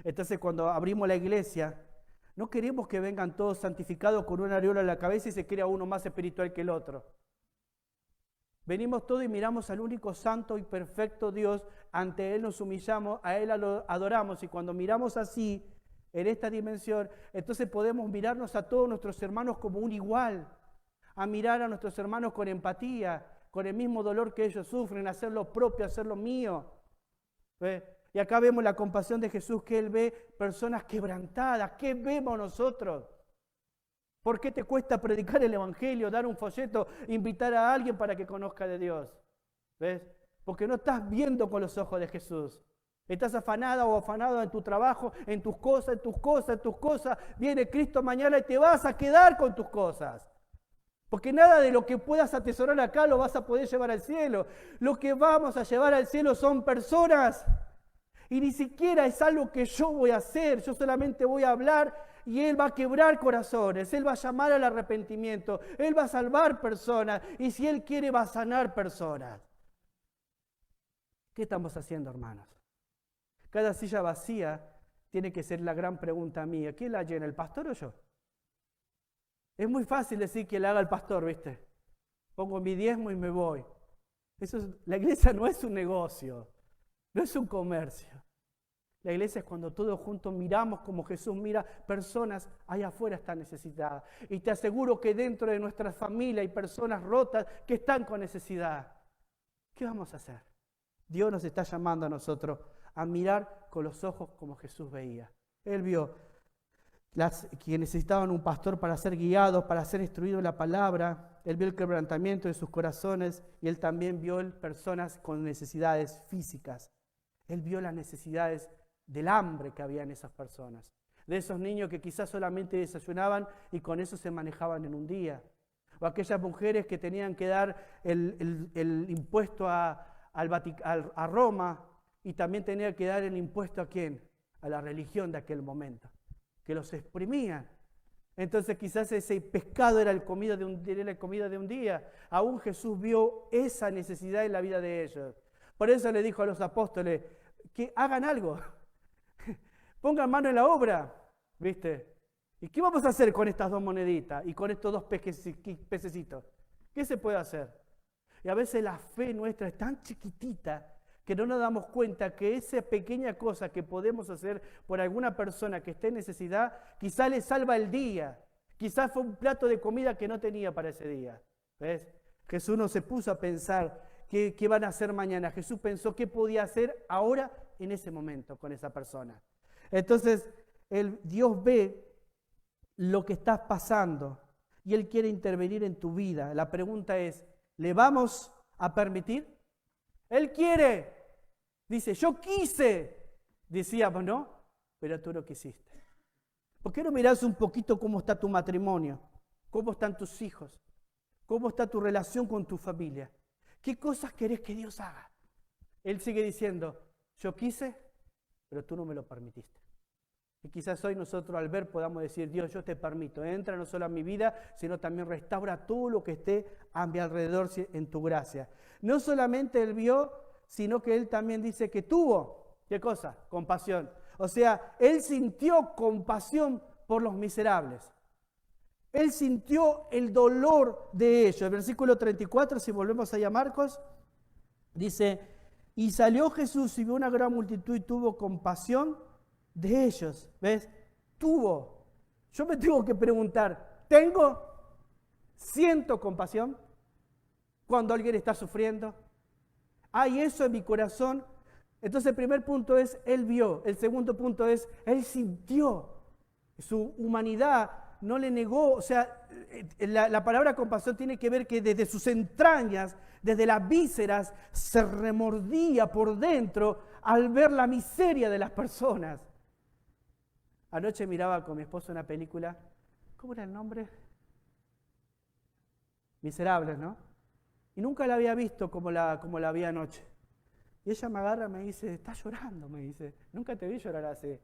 Entonces cuando abrimos la iglesia, no queremos que vengan todos santificados con una aureola en la cabeza y se crea uno más espiritual que el otro. Venimos todos y miramos al único santo y perfecto Dios, ante Él nos humillamos, a Él lo adoramos, y cuando miramos así, en esta dimensión, entonces podemos mirarnos a todos nuestros hermanos como un igual, a mirar a nuestros hermanos con empatía, con el mismo dolor que ellos sufren, hacer lo propio, hacer lo mío. ¿Ves? Y acá vemos la compasión de Jesús, que Él ve personas quebrantadas. ¿Qué vemos nosotros? ¿Por qué te cuesta predicar el Evangelio, dar un folleto, invitar a alguien para que conozca de Dios? ¿Ves? Porque no estás viendo con los ojos de Jesús. Estás afanada o afanado en tu trabajo, en tus cosas, en tus cosas, en tus cosas. Viene Cristo mañana y te vas a quedar con tus cosas. Porque nada de lo que puedas atesorar acá lo vas a poder llevar al cielo. Lo que vamos a llevar al cielo son personas. Y ni siquiera es algo que yo voy a hacer. Yo solamente voy a hablar y Él va a quebrar corazones. Él va a llamar al arrepentimiento. Él va a salvar personas. Y si Él quiere, va a sanar personas. ¿Qué estamos haciendo, hermanos? Cada silla vacía tiene que ser la gran pregunta mía. ¿Quién la llena, el pastor o yo? Es muy fácil decir que la haga el pastor, ¿viste? Pongo mi diezmo y me voy. La iglesia no es un negocio, no es un comercio. La iglesia es cuando todos juntos miramos como Jesús mira personas allá afuera están necesitadas. Y te aseguro que dentro de nuestra familia hay personas rotas que están con necesidad. ¿Qué vamos a hacer? Dios nos está llamando a nosotros a mirar con los ojos como Jesús veía. Él vio que necesitaban un pastor para ser guiados, para ser instruidos en la palabra. Él vio el quebrantamiento de sus corazones y Él también vio personas con necesidades físicas. Él vio las necesidades del hambre que había en esas personas, de esos niños que quizás solamente desayunaban y con eso se manejaban en un día. O aquellas mujeres que tenían que dar el impuesto a Roma y también tenían que dar el impuesto ¿a quién? A la religión de aquel momento, que los exprimían. Entonces quizás ese pescado era la comida de un día. Aún Jesús vio esa necesidad en la vida de ellos. Por eso le dijo a los apóstoles que hagan algo, pongan mano en la obra, ¿viste? ¿Y qué vamos a hacer con estas 2 moneditas y con estos 2 pececitos? ¿Qué se puede hacer? Y a veces la fe nuestra es tan chiquitita que no nos damos cuenta que esa pequeña cosa que podemos hacer por alguna persona que esté en necesidad, quizá le salva el día. Quizás fue un plato de comida que no tenía para ese día. ¿Ves? Jesús no se puso a pensar qué van a hacer mañana. Jesús pensó qué podía hacer ahora, en ese momento, con esa persona. Entonces, Dios ve lo que estás pasando y Él quiere intervenir en tu vida. La pregunta es, ¿le vamos a permitir? Él quiere. Dice, yo quise. Decíamos, ¿no? Pero tú no quisiste. ¿Por qué no mirás un poquito cómo está tu matrimonio? ¿Cómo están tus hijos? ¿Cómo está tu relación con tu familia? ¿Qué cosas querés que Dios haga? Él sigue diciendo, yo quise, pero tú no me lo permitiste. Y quizás hoy nosotros al ver podamos decir, Dios, yo te permito, entra no solo a mi vida, sino también restaura todo lo que esté a mi alrededor en tu gracia. No solamente Él vio, sino que Él también dice que tuvo, ¿qué cosa? Compasión. O sea, Él sintió compasión por los miserables. Él sintió el dolor de ellos. El versículo 34, si volvemos allá a Marcos, dice, y salió Jesús y vio una gran multitud y tuvo compasión de ellos. ¿Ves? Tuvo. Yo me tengo que preguntar, ¿siento compasión cuando alguien está sufriendo? ¿Hay eso en mi corazón? Entonces el primer punto es, Él vio. El segundo punto es, Él sintió. Su humanidad no le negó. O sea, la palabra compasión tiene que ver que desde sus entrañas, desde las vísceras, se remordía por dentro al ver la miseria de las personas. Anoche miraba con mi esposo una película, ¿cómo era el nombre? Miserables, ¿no? Y nunca la había visto como la vi anoche. Y ella me agarra y me dice, estás llorando, me dice. Nunca te vi llorar así.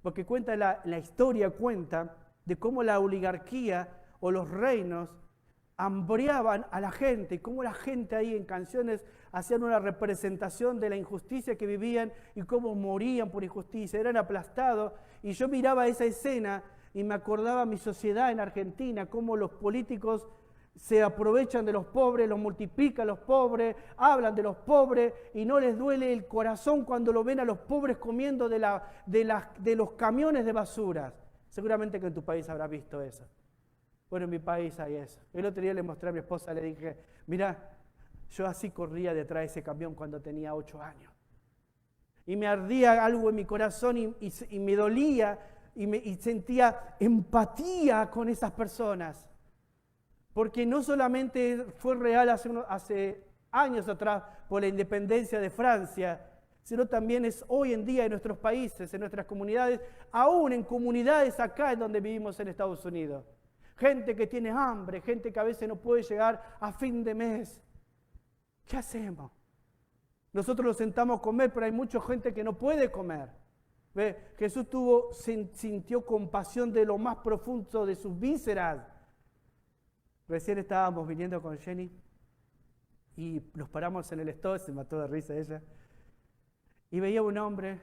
Porque cuenta la historia, cuenta de cómo la oligarquía o los reinos hambriaban a la gente, y cómo la gente ahí en canciones hacían una representación de la injusticia que vivían y cómo morían por injusticia, eran aplastados. Y yo miraba esa escena y me acordaba mi sociedad en Argentina, cómo los políticos se aprovechan de los pobres, los multiplican los pobres, hablan de los pobres y no les duele el corazón cuando lo ven a los pobres comiendo de los camiones de basuras. Seguramente que en tu país habrás visto eso. Bueno, en mi país hay eso. El otro día le mostré a mi esposa, le dije, mirá, yo así corría detrás de ese camión cuando tenía 8 años. Y me ardía algo en mi corazón y me dolía y sentía empatía con esas personas. Porque no solamente fue real hace años atrás por la independencia de Francia, sino también es hoy en día en nuestros países, en nuestras comunidades, aún en comunidades acá en donde vivimos en Estados Unidos. Gente que tiene hambre, gente que a veces no puede llegar a fin de mes. ¿Qué hacemos? Nosotros nos sentamos a comer, pero hay mucha gente que no puede comer. ¿Ve? Jesús sintió compasión de lo más profundo de sus vísceras. Recién estábamos viniendo con Jenny y nos paramos en el stop, se mató de risa ella, y veía un hombre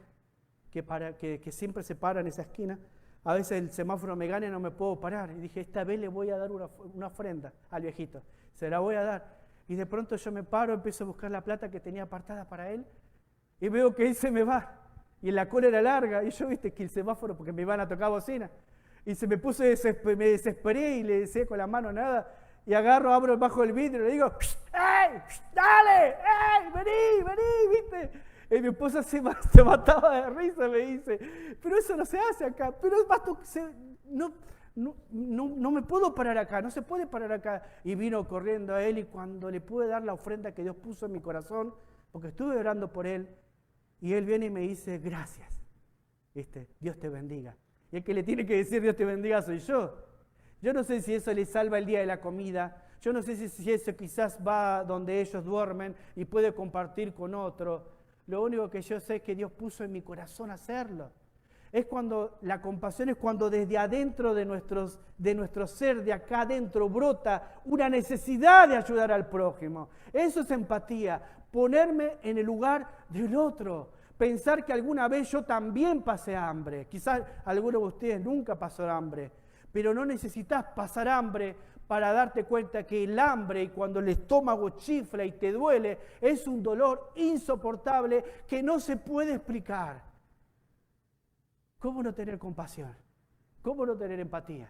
que siempre se para en esa esquina. A veces el semáforo me gana y no me puedo parar. Y dije, esta vez le voy a dar una ofrenda al viejito. Se la voy a dar. Y de pronto yo me paro, empiezo a buscar la plata que tenía apartada para él. Y veo que él se me va. Y la cola era larga. Y yo, viste, que el semáforo, porque me iban a tocar bocina. Y me me desesperé y le decía con la mano nada. Y abro bajo el vidrio y le digo, ¡ey! ¡Dale! ¡Ey! ¡Vení! ¿Viste? Y mi esposa se mataba de risa, me dice, pero eso no se hace acá, pero no me puedo parar acá, no se puede parar acá. Y vino corriendo a él y cuando le pude dar la ofrenda que Dios puso en mi corazón, porque estuve orando por él, y él viene y me dice, gracias, ¿viste? Dios te bendiga. Y el que le tiene que decir Dios te bendiga soy yo. Yo no sé si eso le salva el día de la comida. Yo no sé si eso quizás va donde ellos duermen y puede compartir con otro. Lo único que yo sé es que Dios puso en mi corazón hacerlo. Es cuando la compasión es cuando desde adentro de nuestro ser, de acá adentro, brota una necesidad de ayudar al prójimo. Eso es empatía, ponerme en el lugar del otro. Pensar que alguna vez yo también pasé hambre. Quizás algunos de ustedes nunca pasó hambre, pero no necesitas pasar hambre para darte cuenta que el hambre y cuando el estómago chifla y te duele es un dolor insoportable que no se puede explicar. ¿Cómo no tener compasión? ¿Cómo no tener empatía?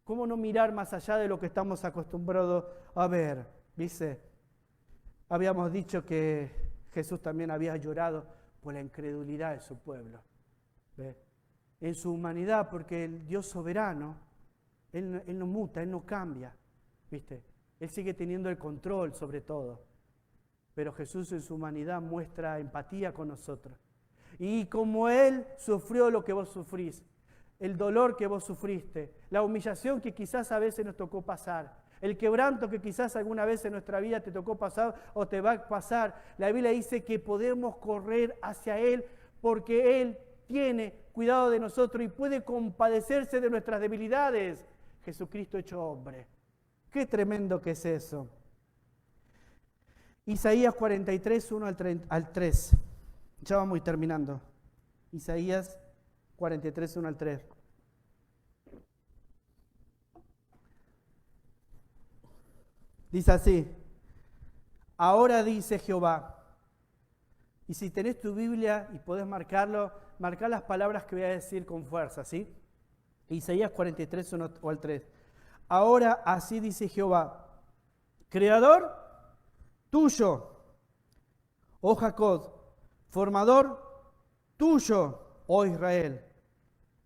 ¿Cómo no mirar más allá de lo que estamos acostumbrados a ver? ¿Viste? Habíamos dicho que Jesús también había llorado por la incredulidad de su pueblo. ¿Ve? En su humanidad, porque el Dios soberano, Él no muta, Él no cambia. ¿Viste? Él sigue teniendo el control sobre todo. Pero Jesús en su humanidad muestra empatía con nosotros. Y como Él sufrió lo que vos sufrís, el dolor que vos sufriste, la humillación que quizás a veces nos tocó pasar, el quebranto que quizás alguna vez en nuestra vida te tocó pasar o te va a pasar, la Biblia dice que podemos correr hacia Él porque Él tiene cuidado de nosotros y puede compadecerse de nuestras debilidades. Jesucristo hecho hombre. Qué tremendo que es eso. Isaías 43, 1 al 3. Ya vamos a ir terminando. Isaías 43, 1 al 3. Dice así: ahora dice Jehová. Y si tenés tu Biblia y podés marcarlo, marcá las palabras que voy a decir con fuerza, ¿sí? Isaías 43, 1 al 3. Ahora así dice Jehová, creador tuyo, oh Jacob, formador tuyo, oh Israel.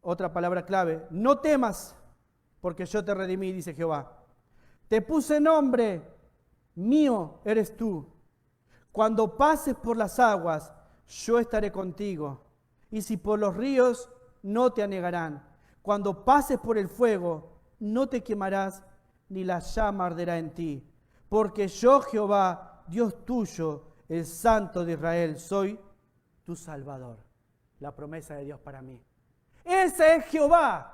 Otra palabra clave, no temas, porque yo te redimí, dice Jehová. Te puse nombre, mío eres tú. Cuando pases por las aguas, yo estaré contigo. Y si por los ríos, no te anegarán. Cuando pases por el fuego, no te quemarás, ni la llama arderá en ti. Porque yo, Jehová, Dios tuyo, el Santo de Israel, soy tu Salvador. La promesa de Dios para mí. Ese es Jehová.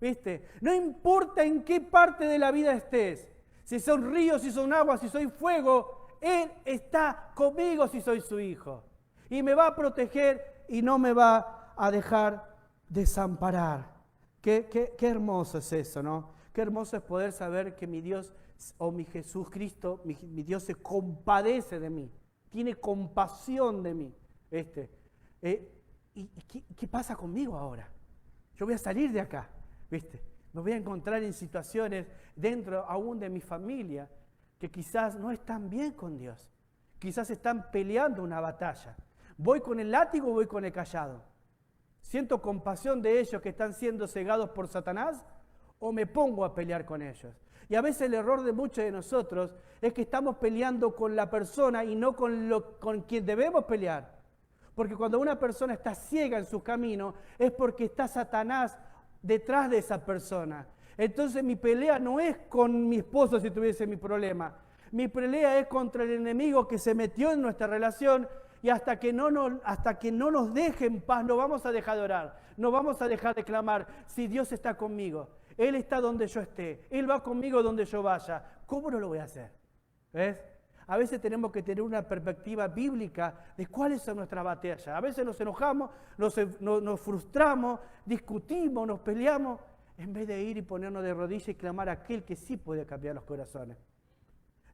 ¿Viste? No importa en qué parte de la vida estés. Si son ríos, si son aguas, si soy fuego, Él está conmigo si soy su hijo. Y me va a proteger y no me va a dejar desamparar. Qué hermoso es eso, ¿no? Qué hermoso es poder saber que mi Dios o mi Jesús Cristo, mi Dios se compadece de mí. Tiene compasión de mí. ¿Y qué pasa conmigo ahora? Yo voy a salir de acá, ¿viste? Me voy a encontrar en situaciones dentro aún de mi familia que quizás no están bien con Dios. Quizás están peleando una batalla. ¿Voy con el látigo o voy con el callado? ¿Siento compasión de ellos que están siendo cegados por Satanás o me pongo a pelear con ellos? Y a veces el error de muchos de nosotros es que estamos peleando con la persona y no con quien debemos pelear. Porque cuando una persona está ciega en su camino es porque está Satanás detrás de esa persona. Entonces mi pelea no es con mi esposo si tuviese mi problema. Mi pelea es contra el enemigo que se metió en nuestra relación y hasta que no nos deje en paz no vamos a dejar de orar, no vamos a dejar de clamar si Dios está conmigo. Él está donde yo esté, Él va conmigo donde yo vaya. ¿Cómo no lo voy a hacer? ¿Ves? A veces tenemos que tener una perspectiva bíblica de cuáles son nuestras batallas. A veces nos enojamos, nos frustramos, discutimos, nos peleamos, en vez de ir y ponernos de rodillas y clamar a aquel que sí puede cambiar los corazones.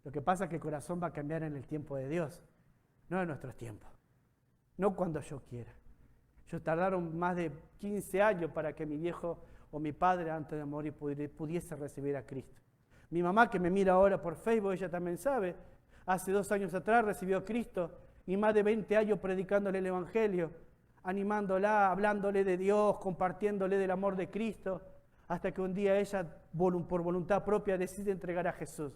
Lo que pasa es que el corazón va a cambiar en el tiempo de Dios, no en nuestros tiempos, no cuando yo quiera. Yo tardaron más de 15 años para que mi viejo o mi padre antes de morir pudiese recibir a Cristo. Mi mamá que me mira ahora por Facebook, ella también sabe. Hace 2 años atrás recibió a Cristo y más de 20 años predicándole el Evangelio, animándola, hablándole de Dios, compartiéndole del amor de Cristo, hasta que un día ella, por voluntad propia, decide entregar a Jesús.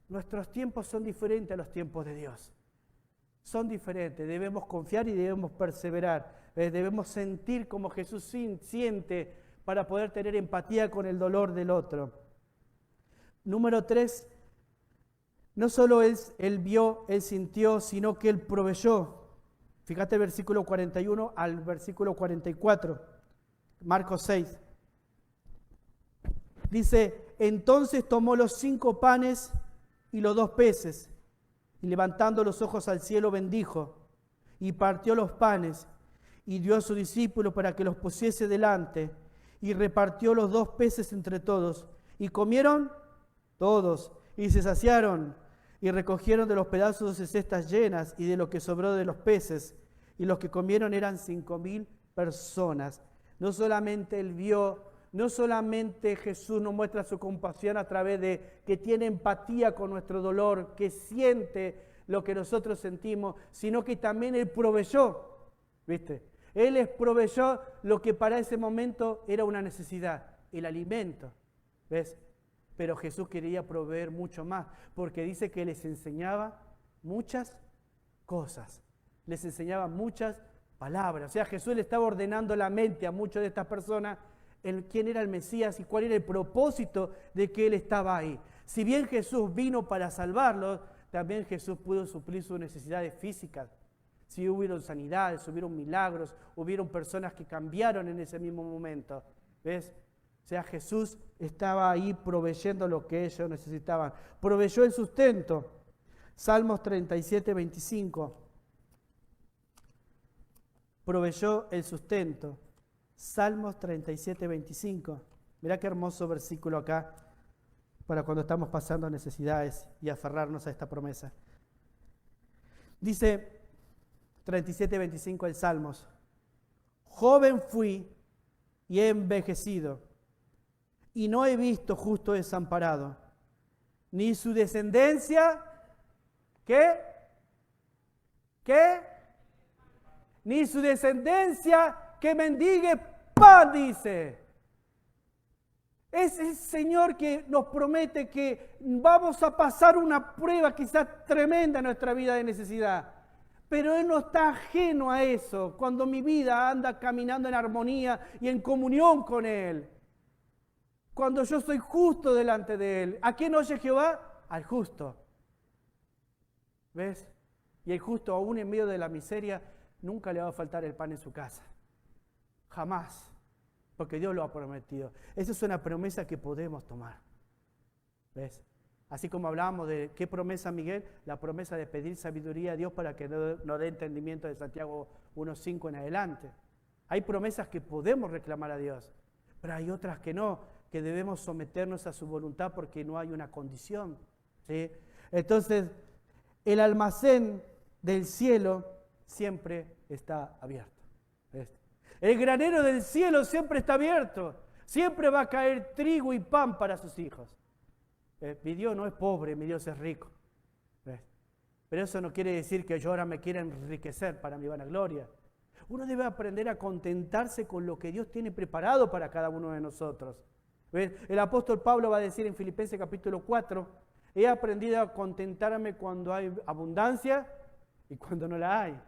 Nuestros tiempos son diferentes a los tiempos de Dios. son diferentes. Debemos confiar y debemos perseverar. Debemos sentir como Jesús siente para poder tener empatía con el dolor del otro. Número 3, no solo él vio, él sintió, sino que él proveyó. Fíjate el versículo 41 al versículo 44, Marcos 6. Dice, entonces tomó los 5 panes y los 2 peces, y levantando los ojos al cielo bendijo, y partió los panes, y dio a sus discípulos para que los pusiese delante, y repartió los 2 peces entre todos, y comieron todos, y se saciaron, y recogieron de los pedazos 12 cestas llenas, y de lo que sobró de los peces, y los que comieron eran 5.000 personas. No solamente él vio, no solamente Jesús nos muestra su compasión a través de que tiene empatía con nuestro dolor, que siente lo que nosotros sentimos, sino que también él proveyó, ¿viste? Él les proveyó lo que para ese momento era una necesidad, el alimento, ¿ves? Pero Jesús quería proveer mucho más, porque dice que les enseñaba muchas cosas, les enseñaba muchas palabras. O sea, Jesús le estaba ordenando la mente a muchas de estas personas en quién era el Mesías y cuál era el propósito de que Él estaba ahí. Si bien Jesús vino para salvarlos, también Jesús pudo suplir sus necesidades físicas. Si hubieron sanidades, hubieron milagros, hubieron personas que cambiaron en ese mismo momento. ¿Ves? O sea, Jesús estaba ahí proveyendo lo que ellos necesitaban. Proveyó el sustento. Salmos 37, 25. Proveyó el sustento. Salmos 37, 25. Mirá qué hermoso versículo acá para cuando estamos pasando necesidades y aferrarnos a esta promesa. Dice 37, 25 el Salmos. Joven fui y he envejecido, y no he visto justo desamparado, ni su descendencia, ¿qué? ¿Qué? Ni su descendencia que mendigue pan, dice. Es el Señor que nos promete que vamos a pasar una prueba quizás tremenda en nuestra vida de necesidad. Pero Él no está ajeno a eso cuando mi vida anda caminando en armonía y en comunión con Él. Cuando yo soy justo delante de Él. ¿A quién oye Jehová? Al justo. ¿Ves? Y el justo, aún en medio de la miseria, nunca le va a faltar el pan en su casa. Jamás. Porque Dios lo ha prometido. Esa es una promesa que podemos tomar. ¿Ves? Así como hablábamos de qué promesa, Miguel, la promesa de pedir sabiduría a Dios para que nos dé entendimiento de Santiago 1:5 en adelante. Hay promesas que podemos reclamar a Dios, pero hay otras que no, que debemos someternos a su voluntad porque no hay una condición. ¿Sí? Entonces, el almacén del cielo siempre está abierto. ¿Ves? El granero del cielo siempre está abierto. Siempre va a caer trigo y pan para sus hijos. Mi Dios no es pobre, mi Dios es rico. ¿Ves? Pero eso no quiere decir que yo ahora me quiera enriquecer para mi vanagloria. Uno debe aprender a contentarse con lo que Dios tiene preparado para cada uno de nosotros. ¿Ves? El apóstol Pablo va a decir en Filipenses capítulo 4, he aprendido a contentarme cuando hay abundancia y cuando no la hay.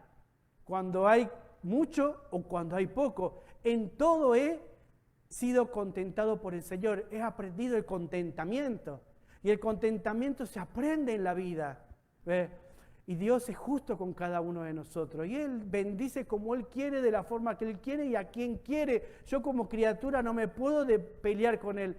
Cuando hay mucho o cuando hay poco. En todo he sido contentado por el Señor. He aprendido el contentamiento. Y el contentamiento se aprende en la vida. ¿Ves? Y Dios es justo con cada uno de nosotros. Y Él bendice como Él quiere, de la forma que Él quiere y a quien quiere. Yo como criatura no me puedo pelear con el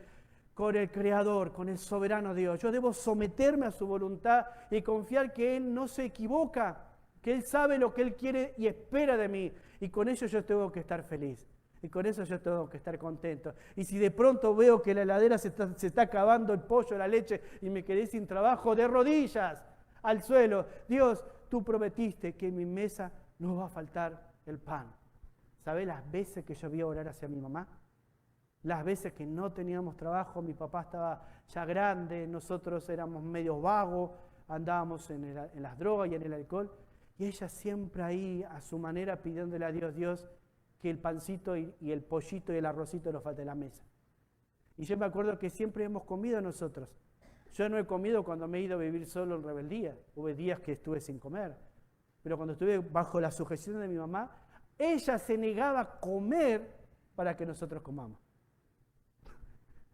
Creador, con el soberano Dios. Yo debo someterme a su voluntad y confiar que Él no se equivoca, que Él sabe lo que Él quiere y espera de mí. Y con eso yo tengo que estar feliz. Y con eso yo tengo que estar contento. Y si de pronto veo que la heladera se está acabando el pollo, la leche, y me quedé sin trabajo, de rodillas al suelo. Dios, tú prometiste que en mi mesa no va a faltar el pan. ¿Sabés las veces que yo vi orar hacia mi mamá? Las veces que no teníamos trabajo, mi papá estaba ya grande, nosotros éramos medio vagos, andábamos en las drogas y en el alcohol. Y ella siempre ahí, a su manera, pidiéndole a Dios, Dios, que el pancito y el pollito y el arrocito nos falte en la mesa. Y yo me acuerdo que siempre hemos comido nosotros. Yo no he comido cuando me he ido a vivir solo en rebeldía. Hubo días que estuve sin comer. pero cuando estuve bajo la sujeción de mi mamá, ella se negaba a comer para que nosotros comamos.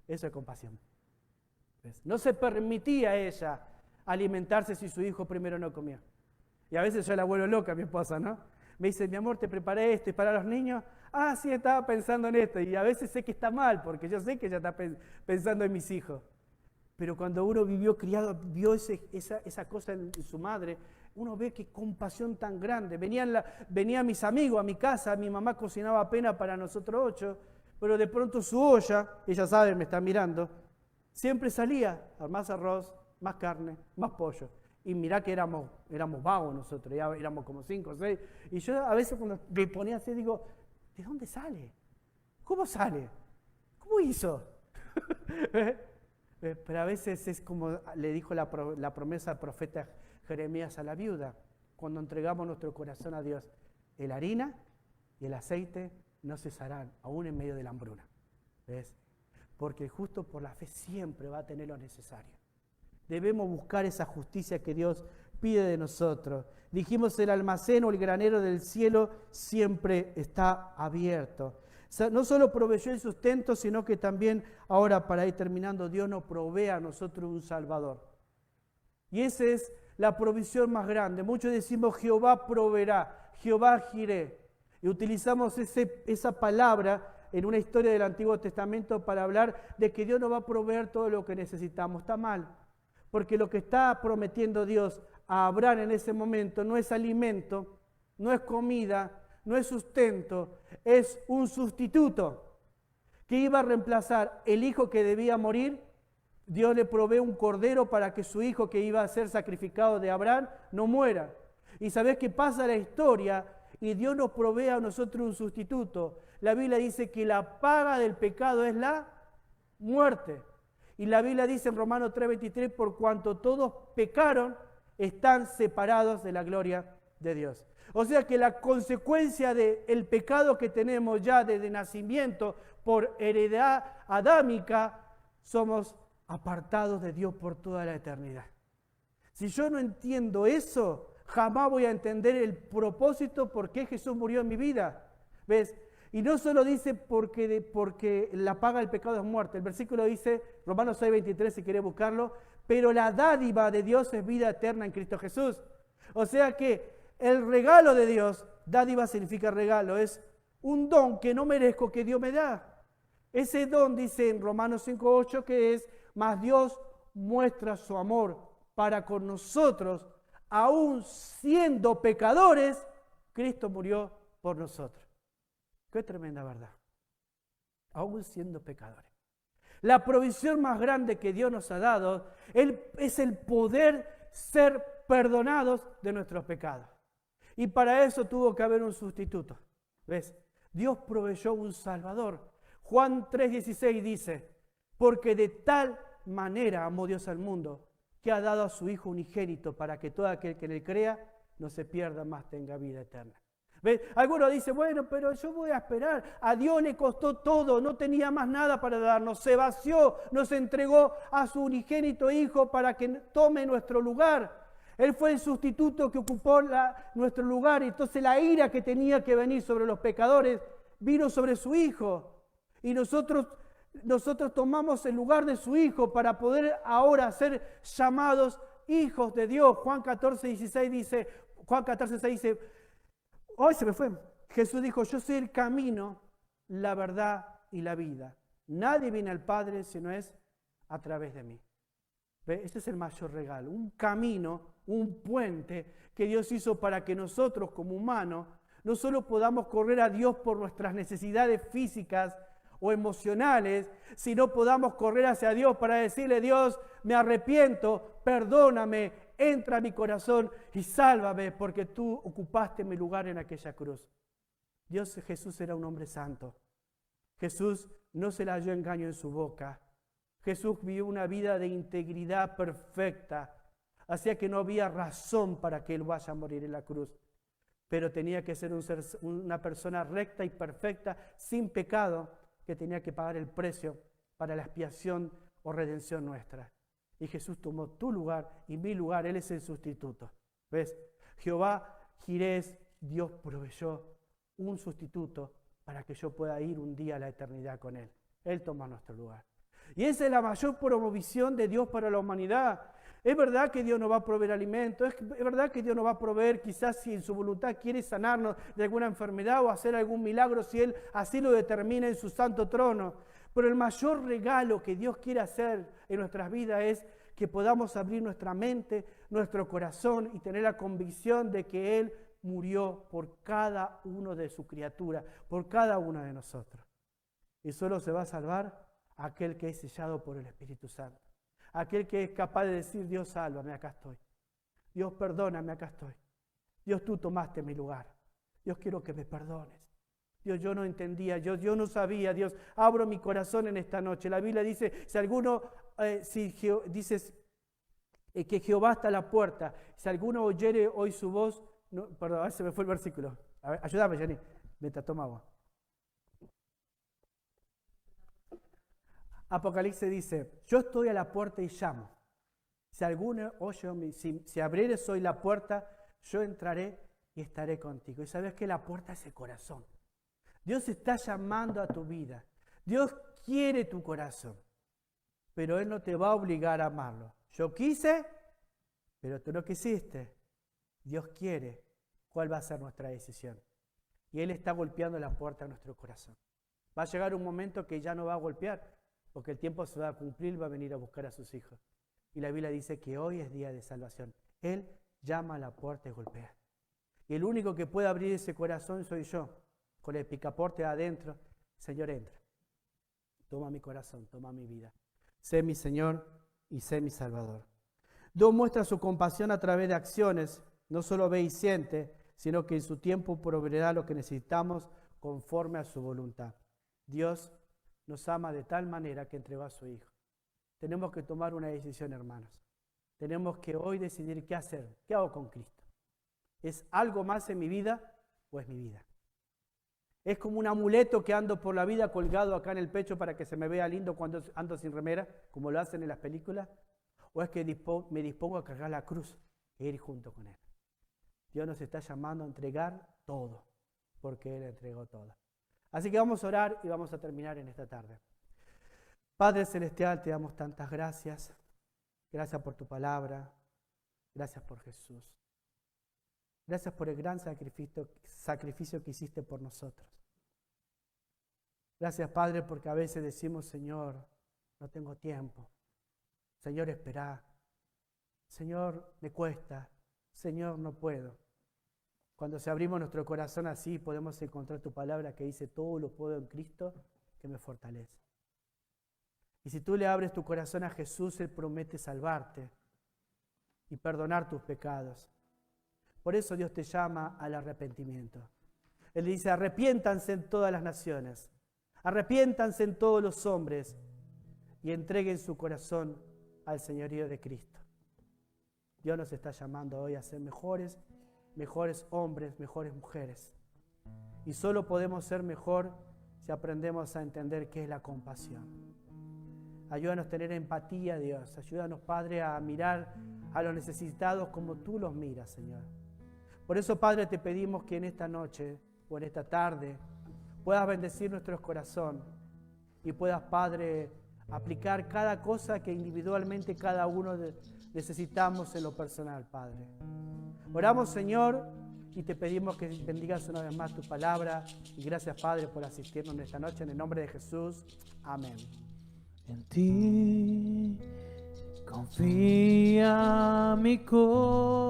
Eso es compasión. ¿Ves? No se permitía a ella alimentarse si su hijo primero no comía. Y a veces yo la vuelvo loca, mi esposa, ¿no? Me dice, mi amor, te preparé esto, y para los niños, sí, estaba pensando en esto. Y a veces sé que está mal, porque yo sé que ella está pensando en mis hijos. Pero cuando uno vio esa cosa en su madre, uno ve qué compasión tan grande. Venían mis amigos a mi casa, mi mamá cocinaba apenas para nosotros 8, pero de pronto su olla, ella sabe, me está mirando, siempre salía más arroz, más carne, más pollo. Y mirá que éramos vagos nosotros, ya éramos como 5 o 6. Y yo a veces cuando me ponía así digo, ¿de dónde sale? ¿Cómo sale? ¿Cómo hizo? Pero a veces es como le dijo la promesa del profeta Jeremías a la viuda, cuando entregamos nuestro corazón a Dios, la harina y el aceite no cesarán, aún en medio de la hambruna. ¿Ves? Porque el justo por la fe siempre va a tener lo necesario. Debemos buscar esa justicia que Dios pide de nosotros. Dijimos, el almacén o el granero del cielo siempre está abierto. O sea, no solo proveyó el sustento, sino que también, ahora para ir terminando, Dios nos provee a nosotros un Salvador. Y esa es la provisión más grande. Muchos decimos, Jehová proveerá, Jehová jiré. Y utilizamos esa palabra en una historia del Antiguo Testamento para hablar de que Dios nos va a proveer todo lo que necesitamos. Está mal. Porque lo que está prometiendo Dios a Abraham en ese momento no es alimento, no es comida, no es sustento, es un sustituto que iba a reemplazar el hijo que debía morir. Dios le provee un cordero para que su hijo que iba a ser sacrificado de Abraham no muera. Y sabés que pasa la historia y Dios nos provee a nosotros un sustituto. La Biblia dice que la paga del pecado es la muerte. Y la Biblia dice en Romanos 3:23, por cuanto todos pecaron, están separados de la gloria de Dios. O sea que la consecuencia del pecado que tenemos ya desde nacimiento por heredad adámica, somos apartados de Dios por toda la eternidad. Si yo no entiendo eso, jamás voy a entender el propósito por qué Jesús murió en mi vida. ¿Ves? Y no solo dice porque la paga del pecado es muerte. El versículo dice, Romanos 6:23, si querés buscarlo, pero la dádiva de Dios es vida eterna en Cristo Jesús. O sea que el regalo de Dios, dádiva significa regalo, es un don que no merezco que Dios me da. Ese don dice en Romanos 5:8 que es, mas Dios muestra su amor para con nosotros, aún siendo pecadores, Cristo murió por nosotros. Qué tremenda verdad. Aún siendo pecadores. La provisión más grande que Dios nos ha dado es el poder ser perdonados de nuestros pecados. Y para eso tuvo que haber un sustituto. ¿Ves? Dios proveyó un Salvador. Juan 3:16 dice, porque de tal manera amó Dios al mundo, que ha dado a su Hijo unigénito para que todo aquel que en él crea no se pierda, más tenga vida eterna. ¿Ves? Algunos dicen, bueno, pero yo voy a esperar. A Dios le costó todo, no tenía más nada para darnos. Se vació, nos entregó a su unigénito Hijo para que tome nuestro lugar. Él fue el sustituto que ocupó nuestro lugar. Y entonces la ira que tenía que venir sobre los pecadores vino sobre su Hijo. Y nosotros tomamos el lugar de su Hijo para poder ahora ser llamados hijos de Dios. Juan 14:6 dice, ¡ay, se me fue! Jesús dijo, yo soy el camino, la verdad y la vida. Nadie viene al Padre si no es a través de mí. ¿Ve? Este es el mayor regalo, un camino, un puente que Dios hizo para que nosotros como humanos no solo podamos correr a Dios por nuestras necesidades físicas o emocionales, sino podamos correr hacia Dios para decirle, Dios, me arrepiento, perdóname, entra a mi corazón y sálvame porque tú ocupaste mi lugar en aquella cruz. Jesús era un hombre santo. Jesús no se le halló engaño en su boca. Jesús vivió una vida de integridad perfecta. Hacía que no había razón para que él vaya a morir en la cruz. Pero tenía que ser una persona recta y perfecta, sin pecado, que tenía que pagar el precio para la expiación o redención nuestra. Y Jesús tomó tu lugar y mi lugar. Él es el sustituto. ¿Ves? Jehová Girés, Dios proveyó un sustituto para que yo pueda ir un día a la eternidad con Él. Él toma nuestro lugar. Y esa es la mayor provisión de Dios para la humanidad. Es verdad que Dios nos va a proveer alimento, es verdad que Dios nos va a proveer, quizás si en su voluntad quiere sanarnos de alguna enfermedad o hacer algún milagro, si Él así lo determina en su santo trono. Pero el mayor regalo que Dios quiere hacer en nuestras vidas es que podamos abrir nuestra mente, nuestro corazón y tener la convicción de que Él murió por cada uno de su criatura, por cada uno de nosotros. Y solo se va a salvar aquel que es sellado por el Espíritu Santo. Aquel que es capaz de decir, Dios, sálvame, acá estoy. Dios, perdóname, acá estoy. Dios, tú tomaste mi lugar. Dios, quiero que me perdones. Dios, yo no entendía, yo no sabía. Dios, abro mi corazón en esta noche. La Biblia dice, si alguno, dices que Jehová está a la puerta, si alguno oyere hoy su voz, no, perdón, a ver, se me fue el versículo. A ver, ayúdame, Jenny. Mientras toma agua. Apocalipsis dice, yo estoy a la puerta y llamo. Si alguno oye, si abrieres hoy la puerta, yo entraré y estaré contigo. Y sabes que la puerta es el corazón. Dios está llamando a tu vida. Dios quiere tu corazón. Pero Él no te va a obligar a amarlo. Yo quise, pero tú no quisiste. Dios quiere. ¿Cuál va a ser nuestra decisión? Y Él está golpeando la puerta a nuestro corazón. Va a llegar un momento que ya no va a golpear, porque el tiempo se va a cumplir, va a venir a buscar a sus hijos. Y la Biblia dice que hoy es día de salvación. Él llama a la puerta y golpea. Y el único que puede abrir ese corazón soy yo, con el picaporte adentro. Señor, entra. Toma mi corazón, toma mi vida. Sé mi Señor y sé mi Salvador. Dios muestra su compasión a través de acciones. No solo ve y siente, sino que en su tiempo proveerá lo que necesitamos conforme a su voluntad. Dios nos ama de tal manera que entregó a su Hijo. Tenemos que tomar una decisión, hermanos. Tenemos que hoy decidir qué hacer. ¿Qué hago con Cristo? ¿Es algo más en mi vida o es mi vida? ¿Es como un amuleto que ando por la vida colgado acá en el pecho para que se me vea lindo cuando ando sin remera, como lo hacen en las películas? ¿O es que me dispongo a cargar la cruz e ir junto con Él? Dios nos está llamando a entregar todo, porque Él entregó todo. Así que vamos a orar y vamos a terminar en esta tarde. Padre Celestial, te damos tantas gracias. Gracias por tu palabra. Gracias por Jesús. Gracias por el gran sacrificio que hiciste por nosotros. Gracias, Padre, porque a veces decimos, Señor, no tengo tiempo. Señor, esperá. Señor, me cuesta. Señor, no puedo. Cuando se abrimos nuestro corazón así, podemos encontrar tu palabra que dice, todo lo puedo en Cristo que me fortalece. Y si tú le abres tu corazón a Jesús, Él promete salvarte y perdonar tus pecados. Por eso Dios te llama al arrepentimiento. Él dice, arrepiéntanse en todas las naciones, arrepiéntanse en todos los hombres y entreguen su corazón al señorío de Cristo. Dios nos está llamando hoy a ser mejores hombres, mejores mujeres. Y solo podemos ser mejor si aprendemos a entender qué es la compasión. Ayúdanos a tener empatía, Dios. Ayúdanos, Padre, a mirar a los necesitados como tú los miras, Señor. Por eso, Padre, te pedimos que en esta noche o en esta tarde puedas bendecir nuestros corazones y puedas, Padre, aplicar cada cosa que individualmente cada uno necesitamos en lo personal, Padre. Oramos, Señor, y te pedimos que bendigas una vez más tu palabra. Y gracias, Padre, por asistirnos en esta noche. En el nombre de Jesús. Amén. En ti confía mi corazón.